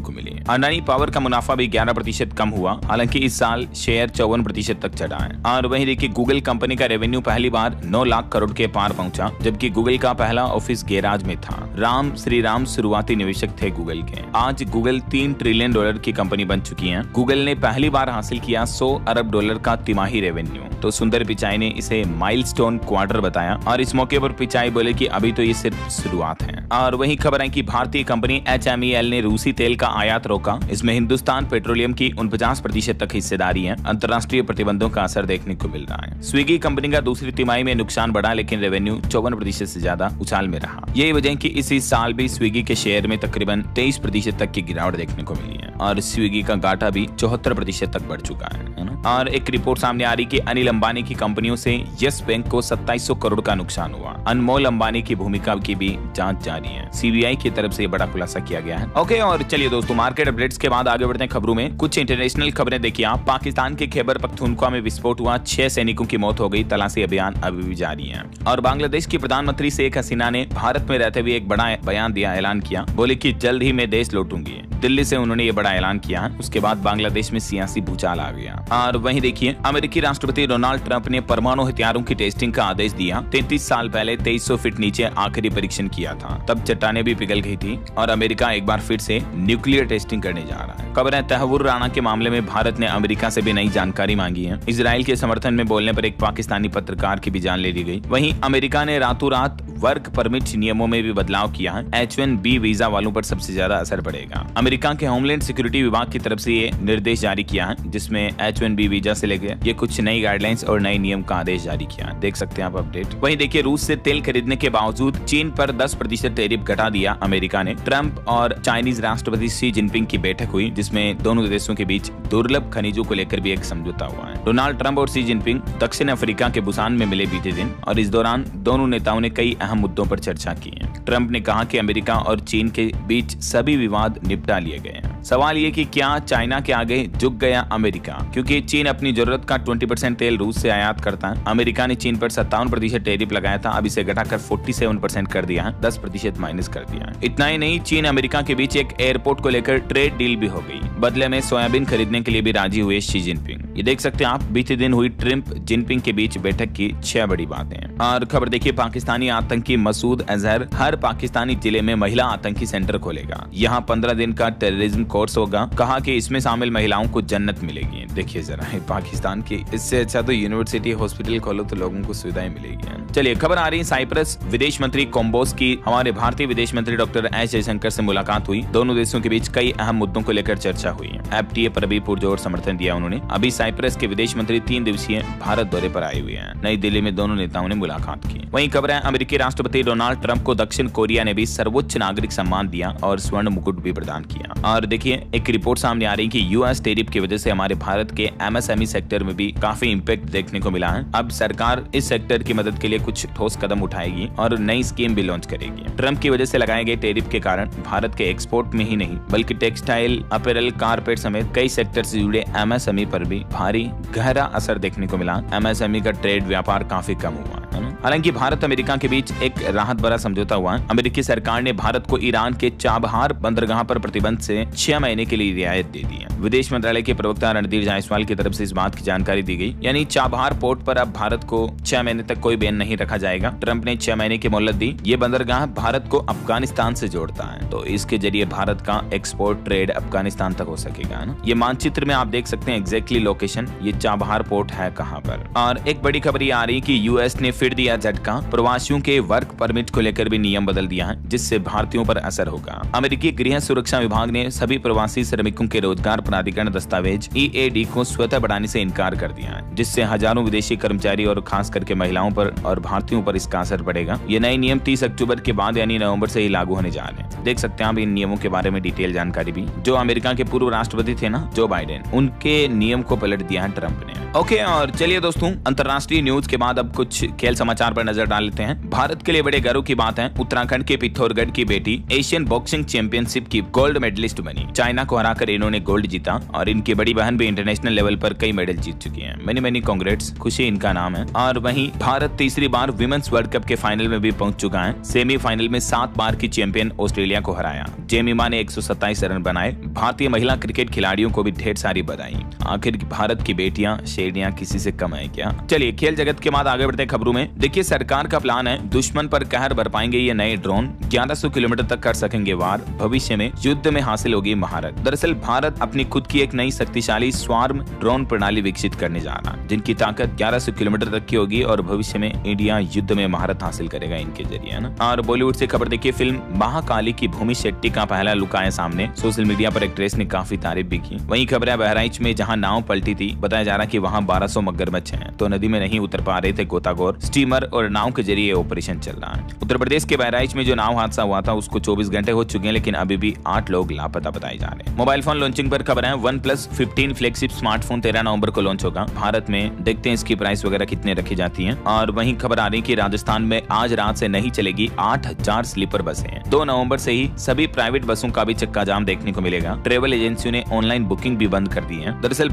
को मिली। अडानी पावर का मुनाफा भी 11% कम हुआ, हालांकि इस साल शेयर 54% तक चढ़ा है। और वहीं देखिए गूगल कंपनी का रेवेन्यू पहली बार 9 लाख करोड़ के पार पहुंचा, जबकि गूगल का पहला ऑफिस गैराज में था। राम श्रीराम शुरुआती निवेशक थे गूगल के। आज गूगल $3 ट्रिलियन की कंपनी बन चुकी है। गूगल ने पहली बार हासिल किया $100 अरब का तिमाही रेवेन्यू। तो सुंदर पिचाई ने इसे माइलस्टोन क्वार्टर बताया और इस मौके पर पिचाई बोले कि अभी तो ये सिर्फ शुरुआत है। और वही खबर है कि भारतीय कंपनी HMEL ने रूसी तेल का आयात रोका। इसमें हिंदुस्तान पेट्रोलियम की 49% तक हिस्सेदारी है। अंतर्राष्ट्रीय प्रतिबंधों का असर देखने को मिल रहा है। स्विगी कंपनी का दूसरी तिमाही में नुकसान बढ़ा, लेकिन रेवेन्यू 54% से ज्यादा उछाल में रहा। यही वजह कि इसी साल भी स्विगी के शेयर में तकरीबन 23% तक की गिरावट देखने को मिली है और स्विगी का घाटा भी 74% तक बढ़ चुका है ना। और एक रिपोर्ट सामने आ रही कि अनिल अंबानी की कंपनियों से यस बैंक को 2700 करोड़ का नुकसान हुआ। अनमोल अंबानी की भूमिका की भी जांच जारी है। CBI की तरफ से बड़ा खुलासा किया गया है। ओके, और चलिए दोस्तों मार्केट अपडेट्स के बाद आगे बढ़ते हैं खबरों में। कुछ इंटरनेशनल खबरें देखिए आप। पाकिस्तान के खैबर पख्तूनख्वा में विस्फोट हुआ, 6 सैनिकों की मौत हो गई। तलाशी अभियान अभी भी जारी है। और बांग्लादेश की प्रधानमंत्री शेख हसीना ने भारत में रहते हुए एक बड़ा बयान दिया, ऐलान किया। बोले कि जल्द ही मैं देश लौटूंगी। दिल्ली से उन्होंने ये बड़ा ऐलान किया है। उसके बाद बांग्लादेश में सियासी भूचाल आ गया। और वहीं देखिए अमेरिकी राष्ट्रपति डोनाल्ड ट्रंप ने परमाणु हथियारों की टेस्टिंग का आदेश दिया। 33 साल पहले 2300 फीट नीचे आखिरी परीक्षण किया था, तब चट्टानें भी पिघल गई थी और अमेरिका एक बार फिर से न्यूक्लियर टेस्टिंग करने जा रहा है। खबर है तहव्वुर राणा के मामले में भारत ने अमेरिका से भी नई जानकारी मांगी है। इजराइल के समर्थन में बोलने पर एक पाकिस्तानी पत्रकार की भी जान ले ली गई। वहीं अमेरिका ने रातों रात वर्क परमिट नियमों में भी बदलाव किया है। H1B वीजा वालों पर सबसे ज्यादा असर पड़ेगा। अमेरिका के होमलैंड सिक्योरिटी विभाग की तरफ से ये निर्देश जारी किया है, जिसमें H1B वीजा से लेकर ये कुछ नई गाइडलाइंस और नए नियम का आदेश जारी किया है। देख सकते हैं आप अपडेट। वहीं देखिए रूस से तेल खरीदने के बावजूद चीन पर 10% टैरिफ घटा दिया अमेरिका ने। ट्रंप और चाइनीज राष्ट्रपति शी जिनपिंग की बैठक हुई, जिसमें दोनों देशों के बीच दुर्लभ खनिजों को लेकर भी एक समझौता हुआ है। डोनाल्ड ट्रंप और शी जिनपिंग दक्षिण अफ्रीका के बुसान में मिले बीते दिन और इस दौरान दोनों नेताओं ने कई अहम मुद्दों पर चर्चा की है। ट्रंप ने कहा कि अमेरिका और चीन के बीच सभी विवाद निपटा लिए गए हैं। सवाल ये कि क्या चाइना के आगे झुक गया अमेरिका, क्योंकि चीन अपनी जरूरत का 20% तेल रूस से आयात करता है। अमेरिका ने चीन पर 57% टैरिफ लगाया था, अब इसे घटाकर 47% कर दिया है, 10% माइनस कर दिया है। इतना ही नहीं, चीन अमेरिका के बीच एक एयरपोर्ट को लेकर ट्रेड डील भी हो गई। बदले में सोयाबीन खरीदने के लिए भी राजी हुए शी जिनपिंग। ये देख सकते हैं आप, बीते दिन हुई ट्रंप जिनपिंग के बीच बैठक की 6 बड़ी बातें। और खबर देखिए पाकिस्तानी आतंकी मसूद अजहर हर पाकिस्तानी जिले में महिला आतंकी सेंटर खोलेगा। यहाँ 15 दिन का टेररिज्म कोर्स होगा। कहा कि इसमें शामिल महिलाओं को जन्नत मिलेगी। देखिए जरा पाकिस्तान की, इससे अच्छा तो यूनिवर्सिटी हॉस्पिटल खोलो तो लोगों को सुविधाएं मिलेगी। चलिए खबर आ रही है साइप्रस विदेश मंत्री कोम्बोस की हमारे भारतीय विदेश मंत्री डॉक्टर एस जयशंकर से मुलाकात हुई। दोनों देशों के बीच कई अहम मुद्दों को लेकर चर्चा हुई है। FTA पर भी पुरजोर समर्थन दिया उन्होंने। अभी साइप्रस के विदेश मंत्री 3 दिवसीय भारत दौरे पर आए हुए हैं। नई दिल्ली में दोनों नेताओं ने मुलाकात की। वहीं खबर है अमेरिकी राष्ट्रपति डोनाल्ड ट्रंप को दक्षिण कोरिया ने भी सर्वोच्च नागरिक सम्मान दिया और स्वर्ण मुकुट भी प्रदान किया। और देखिए एक रिपोर्ट सामने आ रही है कि यूएस टैरिफ की वजह से हमारे भारत के MSME सेक्टर में भी काफी इम्पैक्ट देखने को मिला है। अब सरकार इस सेक्टर की मदद के लिए कुछ ठोस कदम उठाएगी और नई स्कीम भी लॉन्च करेगी। ट्रंप की वजह से लगाए गए टैरिफ के कारण भारत के एक्सपोर्ट में ही नहीं बल्कि टेक्सटाइल, अपैरल, कारपेट समेत कई सेक्टर से जुड़े MSME पर भी भारी गहरा असर देखने को मिला। MSME का ट्रेड व्यापार काफी कम हुआ है। हालांकि भारत अमेरिका के बीच एक राहत भरा समझौता हुआ है। अमेरिकी सरकार ने भारत को ईरान के चाबहार बंदरगाह पर प्रतिबंध से 6 महीने के लिए रियायत दे दी है। विदेश मंत्रालय के प्रवक्ता रणधीर जायसवाल की तरफ से इस बात की जानकारी दी गई, यानी चाबहार पोर्ट पर अब भारत को 6 महीने तक कोई बैन नहीं रखा जाएगा। ट्रंप ने 6 महीने की मोहलत दी। ये बंदरगाह भारत को अफगानिस्तान से जोड़ता है, तो इसके जरिए भारत का एक्सपोर्ट ट्रेड अफगानिस्तान तक हो सकेगा ना। ये मानचित्र में आप देख सकते हैं एग्जैक्टली लोकेशन, ये चाबहार पोर्ट है कहाँ पर। और एक बड़ी खबर ये आ रही है कि यूएस ने फिर दिया झटका, प्रवासियों के वर्क परमिट को लेकर भी नियम बदल दिया है, जिससे भारतीयों पर असर होगा। अमेरिकी गृह सुरक्षा विभाग ने सभी प्रवासी श्रमिकों के रोजगार प्राधिकरण दस्तावेज EAD को स्वतः बढ़ाने से इनकार कर दिया है, जिससे हजारों विदेशी कर्मचारी और खास करके महिलाओं पर और भारतीयों पर इसका असर पड़ेगा। ये नए नियम 30 अक्टूबर के बाद यानी नवंबर से ही लागू होने जा रहे हैं। देख सकते हैं आप इन नियमों के बारे में डिटेल जानकारी भी। जो अमेरिका के पूर्व राष्ट्रपति थे ना, जो बाइडेन, उनके नियम को पलट दिया है ट्रंप ने। ओके, और चलिए दोस्तों, अंतरराष्ट्रीय न्यूज के बाद अब कुछ खेल समाचार पर नजर डाल लेते हैं। भारत के लिए बड़े गर्व की बात है, उत्तराखंड के पिथौरागढ़ की बेटी एशियन बॉक्सिंग चैंपियनशिप की गोल्ड मेडलिस्ट बनी। चाइना को हराकर इन्होंने गोल्ड जीता और इनकी बड़ी बहन भी इंटरनेशनल लेवल पर कई मेडल जीत चुकी है। मेनी कांग्रेट्स, खुशी इनका नाम है। और वहीं भारत तीसरी बार विमेंस वर्ल्ड कप के फाइनल में भी पहुंच चुका है। सेमीफाइनल में 7 बार की चैंपियन ऑस्ट्रेलिया को हराया। जेमिमा ने 127 रन बनाए। भारतीय महिला क्रिकेट खिलाड़ियों को भी ढेर सारी बधाई। आखिर भारत की बेटियां शेरनियां किसी से कम है क्या? चलिए खेल जगत के बाद आगे बढ़ते हैं खबरों में। देखिए, सरकार का प्लान है, दुश्मन पर कहर बरपाएंगे ये नए ड्रोन। 1100 किलोमीटर तक कर सकेंगे वार। भविष्य में युद्ध में हासिल होगी महारत। दरअसल भारत अपनी खुद की एक नई शक्तिशाली स्वार्म ड्रोन प्रणाली विकसित करने जा रहा है, जिनकी ताकत 1100 किलोमीटर तक की होगी और भविष्य में इंडिया युद्ध में महारत हासिल करेगा इनके जरिए, है ना। और बॉलीवुड से खबर देखिए, फिल्म महाकाली की भूमि शेट्टी का पहला लुक आया सामने। सोशल मीडिया पर एक्ट्रेस ने काफी तारीफ भी की। वहीं खबर है बहराइच में, जहां नाव पलटी थी, बताया जा रहा कि वहां 1200 मगरमच्छ हैं, तो नदी में नहीं उतर पा रहे थे गोताखोर। स्टीमर और नाव के जरिए ऑपरेशन चल रहा है। उत्तर प्रदेश के बहराइच में जो नाव हादसा हुआ था उसको 24 घंटे हो चुके हैं, लेकिन अभी भी 8 लोग लापता बताए जा रहे हैं। मोबाइल फोन लॉन्चिंग पर खबर है, OnePlus 15 फ्लैगशिप स्मार्टफोन 13 नवंबर को लॉन्च होगा भारत में। देखते हैं इसकी प्राइस वगैरह कितने रखी जाती है। और वहीं खबर आ रही है कि राजस्थान में आज रात से नहीं चलेगी 8000 स्लीपर बसें। 2 नवंबर से ही सभी प्राइवेट बसों का भी चक्का जाम देखने को मिलेगा। ट्रेवल एजेंसियों ने ऑनलाइन बुकिंग भी बंद कर दी है। दरअसल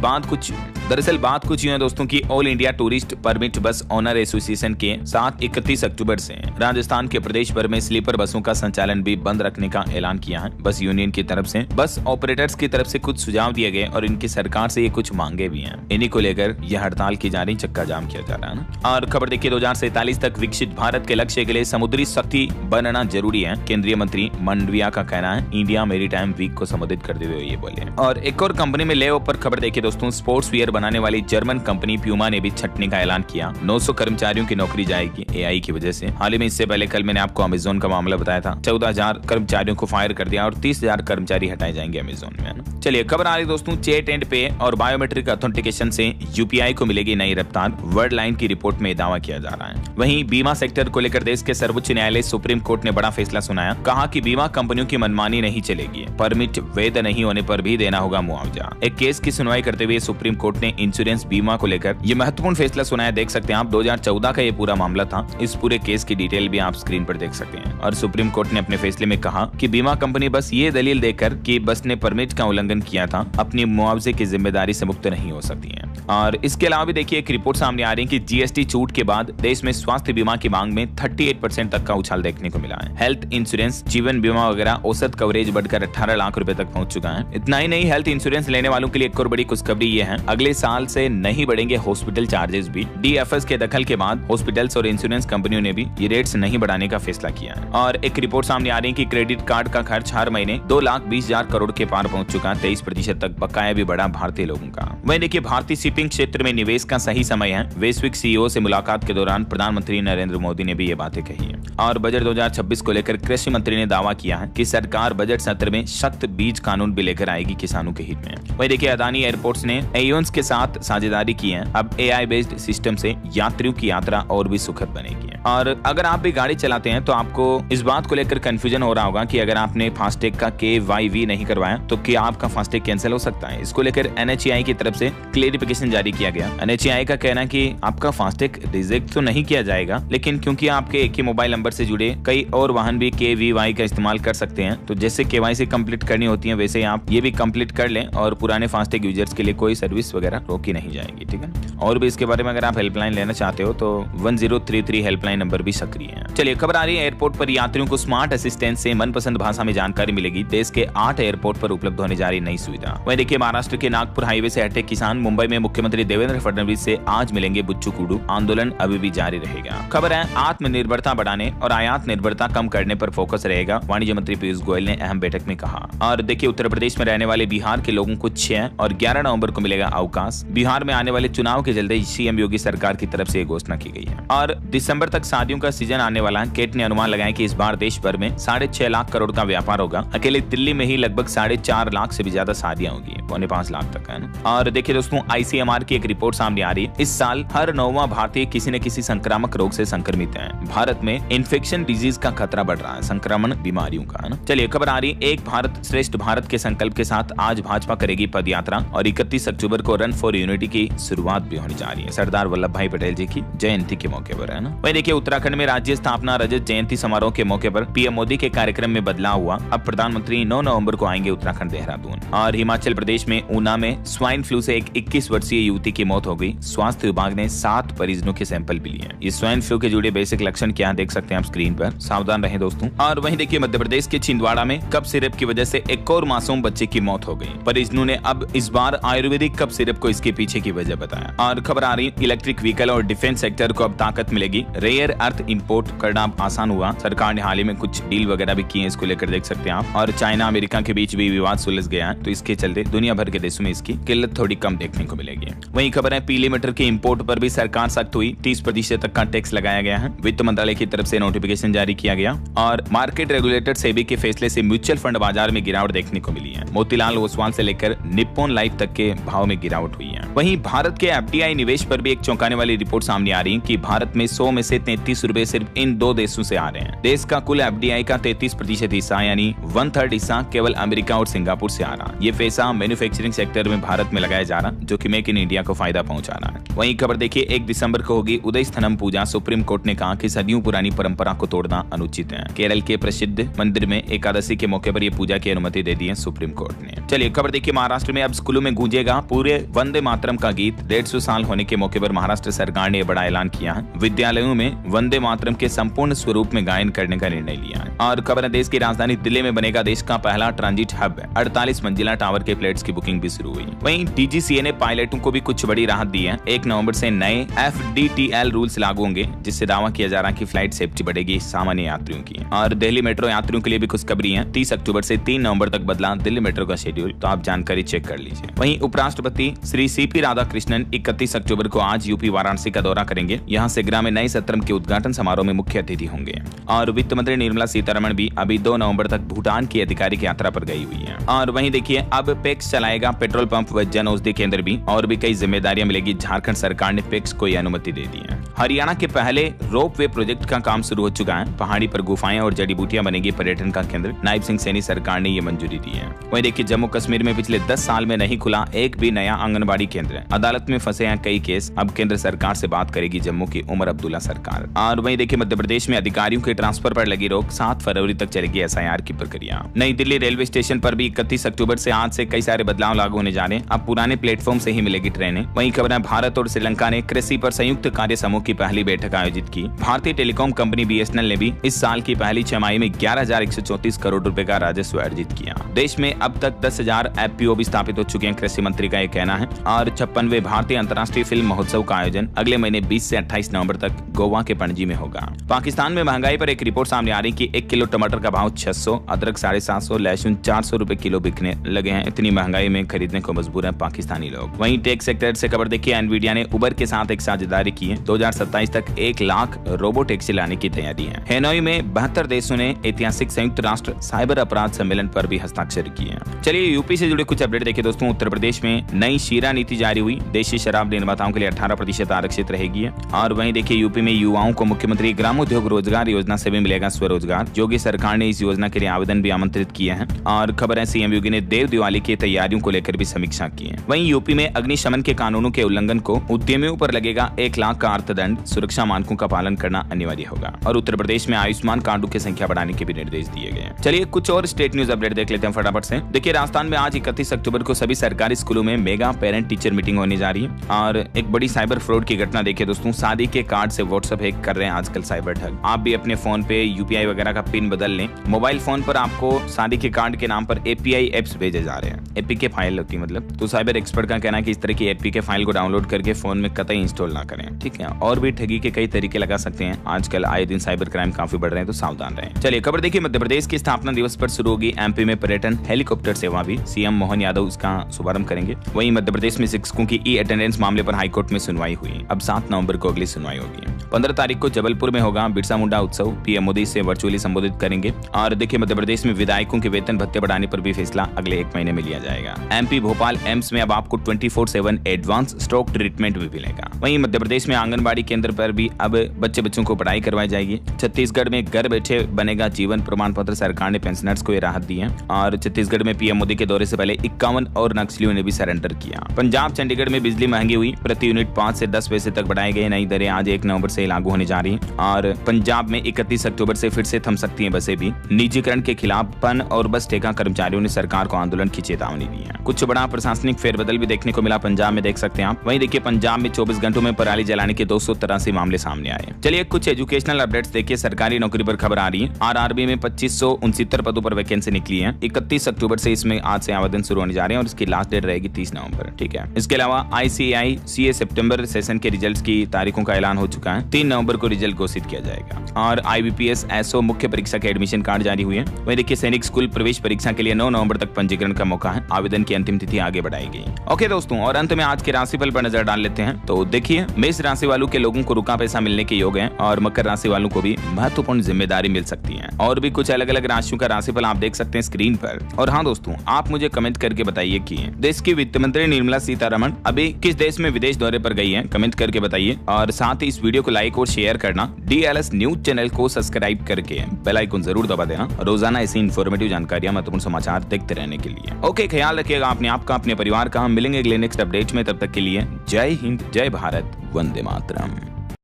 बात कुछ यूं है दोस्तों की ऑल इंडिया टूरिस्ट परमिट बस ओनर एसोसिएशन के साथ 31 अक्टूबर से राजस्थान के प्रदेश भर में स्लीपर बसों का संचालन भी बंद रखने का ऐलान किया है। बस यूनियन की तरफ से बस ऑपरेटर्स की तरफ से कुछ सुझाव दिए गए और इनकी सरकार से ये कुछ मांगे भी हैं। इन्हीं को लेकर यह हड़ताल की जा रही, चक्का जाम किया जा रहा है ना। और खबर देखिए, 2047 तक विकसित भारत के लक्ष्य के लिए समुद्री शक्ति बनना जरूरी है। केंद्रीय मंत्री मंडविया का कहना है। इंडिया मैरीटाइम वीक को संबोधित करते हुए ये बोले। और एक और कंपनी में ले ऑफ पर खबर देखिए दोस्तों, स्पोर्ट्स वियर बनाने वाली जर्मन कंपनी प्यूमा ने भी छटने का ऐलान किया। 900 कर्मचारियों की नौकरी जाएगी AI की वजह से। हाल ही में इससे पहले कल मैंने आपको अमेजोन का मामला बताया था। 14,000 कर्मचारियों को फायर कर दिया और 30,000 कर्मचारी हटाए जाएंगे अमेजोन में। चलिए खबर आ रही दोस्तों, चैट एंड पे और बायोमेट्रिक ऑथेंटिकेशन से UPI को मिलेगी नई रफ्तार। वर्ल्ड लाइन की रिपोर्ट में दावा किया जा रहा है। वहीं बीमा सेक्टर को लेकर देश के सर्वोच्च न्यायालय सुप्रीम कोर्ट ने बड़ा फैसला सुनाया। कहा कि बीमा कंपनियों की मनमानी नहीं चलेगी, परमिट वैध नहीं होने पर भी देना होगा मुआवजा। एक केस की सुनवाई करते हुए सुप्रीम कोर्ट ने इंश्योरेंस बीमा को लेकर यह महत्वपूर्ण फैसला सुनाया। देख सकते हैं आप, 2014 का ये पूरा मामला था। इस पूरे केस की डिटेल भी आप स्क्रीन पर देख सकते हैं। और सुप्रीम कोर्ट ने अपने फैसले में कहा कि बीमा कंपनी बस ये दलील देकर कि बस ने परमिट का उल्लंघन किया था, अपनी मुआवजे की जिम्मेदारी से मुक्त नहीं हो सकती है। और इसके अलावा भी देखिए, एक रिपोर्ट सामने आ रही है कि GST छूट के बाद देश में स्वास्थ्य बीमा की मांग में 38% तक का उछाल देखने को मिला है। हेल्थ इंश्योरेंस, जीवन बीमा वगैरह औसत कवरेज बढ़कर 18 लाख रुपए तक पहुंच चुका है। इतना ही नहीं, हेल्थ इंश्योरेंस लेने वालों के लिए एक और बड़ी खुशखबरी ये है, अगले साल से नहीं बढ़ेंगे हॉस्पिटल चार्जेस भी। DFS के दखल के बाद हॉस्पिटल्स और इंश्योरेंस कंपनियों ने भी ये रेट्स नहीं बढ़ाने का फैसला किया है। और एक रिपोर्ट सामने आ रही है कि क्रेडिट कार्ड का खर्च हर महीने 2,20,000 करोड़ के पार पहुंच चुका है। 23% तक बकाया भी बढ़ा भारतीय लोगों का। वहीं देखिए, भारतीय शिपिंग क्षेत्र में निवेश का सही समय है। वैश्विक CEO से मुलाकात के दौरान प्रधानमंत्री नरेंद्र मोदी ने भी ये बातें कही है। और बजट 2026 को लेकर कृषि मंत्री ने दावा किया है कि सरकार बजट सत्र में सख्त बीज कानून भी लेकर आएगी किसानों के हित में। वहीं देखिए, अदानी एयरपोर्ट्स ने एयोन्स के साथ साझेदारी की है। अब AI बेस्ड सिस्टम से यात्रियों की यात्रा और भी सुखद बनेगी। और अगर आप भी गाड़ी चलाते हैं तो आपको इस बात को लेकर कंफ्यूजन हो रहा होगा कि अगर आपने फास्टैग का KYV नहीं करवाया तो क्या आपका फास्टैग कैंसिल हो सकता है। इसको लेकर NHAI की तरफ से क्लेरिफिकेशन जारी किया गया। NHAI का कहना है कि आपका फास्टैग रिजेक्ट तो नहीं किया जाएगा, लेकिन क्योंकि आपके एक ही मोबाइल नंबर से जुड़े कई और वाहन भी KVY का इस्तेमाल कर सकते हैं, तो जैसे KYC कंप्लीट करनी होती है वैसे आप ये भी कंप्लीट कर लें और पुराने फास्टैग यूजर्स के लिए कोई सर्विस वगैरह रोकी नहीं जाएगी। ठीक है। और भी इसके बारे में अगर आप हेल्पलाइन लेना चाहते हो तो 1033 हेल्पलाइन नंबर भी सक्रिय है। चलिए खबर आ रही है, एयरपोर्ट पर यात्रियों को स्मार्ट असिस्टेंट से मनपसंद भाषा में जानकारी मिलेगी। देश के 8 एयरपोर्ट पर उपलब्ध होने जा रही नई सुविधा। वहीं देखिए, महाराष्ट्र के नागपुर हाईवे से हटे किसान मुंबई में मुख्यमंत्री देवेंद्र फडणवीस से आज मिलेंगे बुच्चू कुडू। आंदोलन अभी भी जारी रहेगा। खबर है, आत्मनिर्भरता बढ़ाने और आयात निर्भरता कम करने पर फोकस रहेगा, वाणिज्य मंत्री पीयूष गोयल ने अहम बैठक में कहा। और देखिए, उत्तर प्रदेश में रहने वाले बिहार के लोगों को 6 और 11 नवंबर को मिलेगा अवकाश। बिहार बिहार में आने वाले चुनाव के चलते सीएम योगी सरकार की तरफ से घोषणा की गई है। और दिसंबर तक शादियों का सीजन आने वाला है। केट ने अनुमान लगाया कि इस बार देश भर में 6.5 लाख करोड़ का व्यापार होगा। अकेले दिल्ली में ही लगभग 4.5 लाख से भी ज्यादा शादियां होगी, 4.25 लाख तक है ना। और देखिए दोस्तों, आईसीएमआर की एक रिपोर्ट सामने आ रही है। इस साल हर 9वां भारतीय किसी न किसी संक्रामक रोग से संक्रमित है। भारत में इन्फेक्शन डिजीज का खतरा बढ़ रहा है, संक्रमण बीमारियों का है ना। चलिए खबर आ रही है, एक भारत श्रेष्ठ भारत के संकल्प के साथ आज भाजपा करेगी पद यात्रा और 31 अक्टूबर को रन फॉर यूनिटी की शुरुआत भी होने जा रही है, सरदार वल्लभ भाई पटेल जी की जयंती के मौके पर है ना। वही देखिए, उत्तराखंड में राज्य स्थापना रजत जयंती समारोह के मौके पर पीएम मोदी के कार्यक्रम में बदलाव हुआ। अब प्रधानमंत्री 9 नवंबर को आएंगे उत्तराखंड देहरादून। और हिमाचल प्रदेश में ऊना में स्वाइन फ्लू से एक 21 वर्षीय युवती की मौत हो गई। स्वास्थ्य विभाग ने 7 परिजनों के सैंपल भी लिए। ये स्वाइन फ्लू के जुड़े बेसिक लक्षण क्या देख सकते हैं आप स्क्रीन पर, सावधान रहें दोस्तों। और वहीं देखिए, मध्य प्रदेश के छिंदवाड़ा में कफ सिरप की वजह से एक और मासूम बच्चे की मौत हो गई। परिजनों ने अब इस बार आयुर्वेदिक कफ सिरप को इसके पीछे की वजह बताया। और खबर आ रही, इलेक्ट्रिक व्हीकल और डिफेंस सेक्टर को अब ताकत मिलेगी। रेयर अर्थ इंपोर्ट करना आसान हुआ। सरकार ने हाल ही में कुछ डील वगैरह भी किए, इसको लेकर देख सकते हैं आप। और चाइना अमेरिका के बीच भी विवाद सुलझ गया है, तो इसके चलते दुनिया भर के देशों में इसकी किल्लत थोड़ी कम देखने को मिलेगी। वहीं खबर है, पीले मटर के इंपोर्ट पर भी सरकार सख्त हुई। 30% तक का टैक्स लगाया गया है। वित्त मंत्रालय की तरफ से नोटिफिकेशन जारी किया गया। और मार्केट रेगुलेटर सेबी के फैसले से म्यूचुअल फंड बाजार में गिरावट देखने को मिली है। मोतीलाल ओसवाल से लेकर निप्पॉन लाइफ तक के भाव में गिरावट हुई है। वहीं भारत के एफडीआई निवेश पर भी एक चौंकाने वाली रिपोर्ट सामने आ रही है कि भारत में 100 में से 33 रुपए सिर्फ इन 2 देशों से आ रहे हैं। देश का कुल एफडीआई का 33% हिस्सा यानी 1/3 हिस्सा केवल अमेरिका और सिंगापुर से आ रहा। ये पैसा मैन्युफैक्चरिंग सेक्टर में भारत में लगाया जा रहा, जो कि मेक इन इंडिया को फायदा पहुंचा रहा है। वहीं खबर देखिए, 1 दिसंबर को होगी उदय स्थनम पूजा। सुप्रीम कोर्ट ने कहा कि सदियों पुरानी परंपरा को तोड़ना अनुचित है। केरल के प्रसिद्ध मंदिर में एकादशी के मौके पर यह पूजा की अनुमति दे दी है सुप्रीम कोर्ट ने। चलिए खबर देखिए, महाराष्ट्र में अब स्कूलों में गूंजेगा पूरे वंदे मातरम का गीत। 150 साल होने के मौके पर महाराष्ट्र सरकार ने बड़ा ऐलान किया है। विद्यालयों में वंदे मातरम के संपूर्ण स्वरूप में गायन करने का निर्णय लिया है। और खबर है, देश की राजधानी दिल्ली में बनेगा देश का पहला ट्रांजिट हब। 48 मंजिला टावर के फ्लैट्स की बुकिंग भी शुरू हुई। वहीं डीजीसीए ने पायलटों को भी कुछ बड़ी राहत दी है। 1 नवंबर से नए FDTL रूल्स लागू होंगे, जिससे दावा किया जा रहा है कि फ्लाइट सेफ्टी बढ़ेगी सामान्य यात्रियों की। और दिल्ली मेट्रो यात्रियों के लिए भी खुशखबरी है। 30 अक्टूबर से 3 नवंबर तक बदला दिल्ली मेट्रो का शेड्यूल, तो आप जानकारी चेक कर लीजिए। वहीं उपराष्ट्रपति श्री CP राधाकृष्णन 31 अक्टूबर को आज यूपी वाराणसी का दौरा करेंगे। यहाँ से ग्राम में नए सत्रम के उद्घाटन समारोह में मुख्य अतिथि होंगे। और वित्त मंत्री निर्मला सीतारमण भी अभी 2 नवंबर तक भूटान की आधिकारिक यात्रा पर गई हुई है। और वहीं देखिए, अब पैक्स चलाएगा पेट्रोल पंप व जन औषधि केंद्र भी, और भी कई जिम्मेदारियां मिलेगी। झारखंड सरकार ने पैक्स को यह अनुमति दे दी है। हरियाणा के पहले रोप वे प्रोजेक्ट का काम शुरू हो चुका है। पहाड़ी पर गुफाएं और जड़ी बूटियां बनेगी पर्यटन का केंद्र। नायब सिंह सैनी सरकार ने ये मंजूरी दी है। वहीं देखिए, जम्मू कश्मीर में पिछले 10 साल में नहीं खुला एक भी नया आंगनबाड़ी केंद्र। अदालत में फंसे हैं कई केस। अब केंद्र सरकार से बात करेगी जम्मू की उमर अब्दुल्ला सरकार। और वहीं देखिए, मध्य प्रदेश में अधिकारियों के ट्रांसफर पर लगी रोक। 7 फरवरी तक चलेगी SIR की प्रक्रिया। नई दिल्ली रेलवे स्टेशन पर भी 31 अक्टूबर से आज से कई सारे बदलाव लागू होने जा रहे हैं। अब पुराने प्लेटफॉर्म से ही मिलेगी ट्रेनें। वहीं खबर है, भारत और श्रीलंका ने कृषि पर संयुक्त कार्य समूह की पहली बैठक आयोजित की। भारतीय टेलीकॉम कंपनी BSNL ने भी इस साल की पहली छमाही में 11,134 करोड़ रुपए का राजस्व अर्जित किया। देश में अब तक 10,000 FPO भी स्थापित हो चुके हैं, कृषि मंत्री का यह कहना है। और 56वें भारतीय अंतर्राष्ट्रीय फिल्म महोत्सव का आयोजन अगले महीने 20 से 28 नवंबर तक गोवा के पणजी में होगा। पाकिस्तान में महंगाई पर एक रिपोर्ट सामने आ रही कि 1 किलो टमाटर का भाव 600, अदरक 750, लहसुन 400 रुपए किलो बिकने लगे हैं। इतनी महंगाई में खरीदने को मजबूर है पाकिस्तानी लोग। वहीं टेक सेक्टर से खबर देखिए, एनवीडिया ने उबर के साथ एक साझेदारी की है। 2027 तक 1 लाख रोबो टैक्सी लाने की तैयारी है। हेनोई में 72 देशों ने ऐतिहासिक संयुक्त राष्ट्र साइबर अपराध सम्मेलन पर भी हस्ताक्षर किए हैं। चलिए यूपी से जुड़े कुछ अपडेट देखिए दोस्तों। उत्तर प्रदेश में नई शीरा नीति जारी हुई। देशी शराब निर्माताओं के लिए 18% आरक्षित रहेगी। और वहीं देखिए, यूपी में युवाओं को मुख्यमंत्री ग्रामोद्योग रोजगार योजना से भी मिलेगा स्वरोजगार। योगी सरकार ने इस योजना के लिए आवेदन भी आमंत्रित किए हैं। और खबर है, सीएम योगी ने देव दिवाली की तैयारियों को लेकर भी समीक्षा की है। वहीं यूपी में अग्निशमन के कानूनों के उल्लंघन को उद्यमियों पर लगेगा 1 लाख का अर्थदंड। सुरक्षा मानकों का पालन करना अनिवार्य होगा। और उत्तर प्रदेश में आयुष्मान कार्डों की संख्या बढ़ाने के भी निर्देश दिए गए। चलिए कुछ और स्टेट न्यूज अपडेट देख लेते हैं फटाफट से। देखिए, राजस्थान में आज 31 अक्टूबर को सभी सरकारी स्कूलों में मेगा पेरेंट टीचर मीटिंग होने जा रही है। और एक बड़ी साइबर फ्रॉड की घटना देखिए दोस्तों। शादी के कार्ड से व्हाट्सएप हैक कर रहे हैं आजकल साइबर ठग। आप भी अपने फोन पे UPI वगैरह का पिन बदल लें। मोबाइल फोन पर आपको शादी के कार्ड के नाम पर API एप्स भेजे जा रहे हैं। APK फाइल होती है मतलब। तो साइबर एक्सपर्ट का कहना है कि इस तरह की APK फाइल को डाउनलोड करके फोन में कतई इंस्टॉल ना करें, ठीक है। और और भी ठगी के कई तरीके लगा सकते हैं। आजकल आए दिन साइबर क्राइम काफी बढ़ रहे हैं, तो सावधान रहें। चलिए खबर देखिए, मध्य प्रदेश की स्थापना दिवस पर शुरू होगी एमपी में पर्यटन हेलीकॉप्टर सेवा भी। सीएम मोहन यादव इसका शुभारंभ करेंगे। वहीं मध्य प्रदेश में शिक्षकों की ई अटेंडेंस मामले पर हाईकोर्ट में सुनवाई हुई। अब 7 नवंबर को अगली सुनवाई होगी। 15 तारीख को जबलपुर में होगा बिरसा मुंडा उत्सव। पीएम मोदी इसे वर्चुअली संबोधित करेंगे। और देखिए मध्य प्रदेश में विधायकों के वेतन भत्ते बढ़ाने पर भी फैसला अगले 1 महीने में लिया जाएगा। एमपी भोपाल एम्स में अब आपको 24/7 एडवांस स्ट्रोक ट्रीटमेंट भी मिलेगा। वहीं मध्य प्रदेश में आंगनबाड़ी केंद्र पर भी अब बच्चों को पढ़ाई करवाई जाएगी। छत्तीसगढ़ में घर बैठे बनेगा जीवन प्रमाण पत्र। सरकार ने पेंशनर्स को ये राहत दी है। और छत्तीसगढ़ में पीएम मोदी के दौरे से पहले 51 और नक्सलियों ने भी सरेंडर किया। पंजाब चंडीगढ़ में बिजली महंगी हुई। प्रति यूनिट 5 से 10 पैसे तक बढ़ाए गए। नई दरें आज 1 नवंबर से लागू होने जा रही हैं। और पंजाब में 31 अक्टूबर से फिर से थम सकती हैं बसें भी। निजीकरण के खिलाफ पन और बस ठेका कर्मचारियों ने सरकार को आंदोलन की चेतावनी दी है। कुछ बड़ा प्रशासनिक फेरबदल भी देखने को मिला पंजाब में, देख सकते हैं आप। वहीं देखिए पंजाब में 24 घंटों में पराली जलाने के 283 मामले सामने आए। चलिए कुछ एजुकेशनल अपडेट्स देखिए। सरकारी नौकरी पर खबर आ रही है। आरआरबी में 2569 पदों पर वैकेंसी निकली है। 31 अक्टूबर से इसमें आज से आवेदन शुरू होने जा रहे हैं और इसकी लास्ट डेट रहेगी 30 नवंबर। ठीक है। इसके अलावा ICAI CA सितंबर सेशन के रिजल्ट्स की तारीखों का ऐलान हो चुका है। 3 नवंबर को रिजल्ट घोषित किया जाएगा। और IBPS SO मुख्य परीक्षा के एडमिशन कार्ड जारी हुए हैं। वहीं देखिए सैनिक स्कूल प्रवेश परीक्षा के लिए 9 नवंबर तक पंजीकरण का मौका है। आवेदन की अंतिम तिथि आगे बढ़ाई गई। ओके दोस्तों, और अंत में आज के राशिफल पर नजर डाल लेते हैं। तो देखिए मेष राशि वालों के लोगों को रुका पैसा मिलने के योग है और मकर राशि वालों को भी महत्वपूर्ण जिम्मेदारी मिल सकती है। और भी कुछ अलग अलग राशियों का राशिफल आप देख सकते हैं स्क्रीन पर। और हाँ दोस्तों, आप मुझे कमेंट करके बताइए कि देश की वित्त मंत्री निर्मला सीतारमण अभी किस देश में विदेश दौरे पर गई है, कमेंट करके बताइए। और साथ ही इस वीडियो को लाइक और शेयर करना, DLS न्यूज चैनल को सब्सक्राइब करके बेल आइकन जरूर दबा देना। रोजाना ऐसी इन्फॉर्मेटिव जानकारियां, महत्वपूर्ण समाचार देखते रहने के लिए। ओके, ख्याल रखिएगा अपने आपका, अपने परिवार का। हम मिलेंगे अगले नेक्स्ट अपडेट में। तब तक के लिए जय हिंद, जय भारत, वंदे मातरम।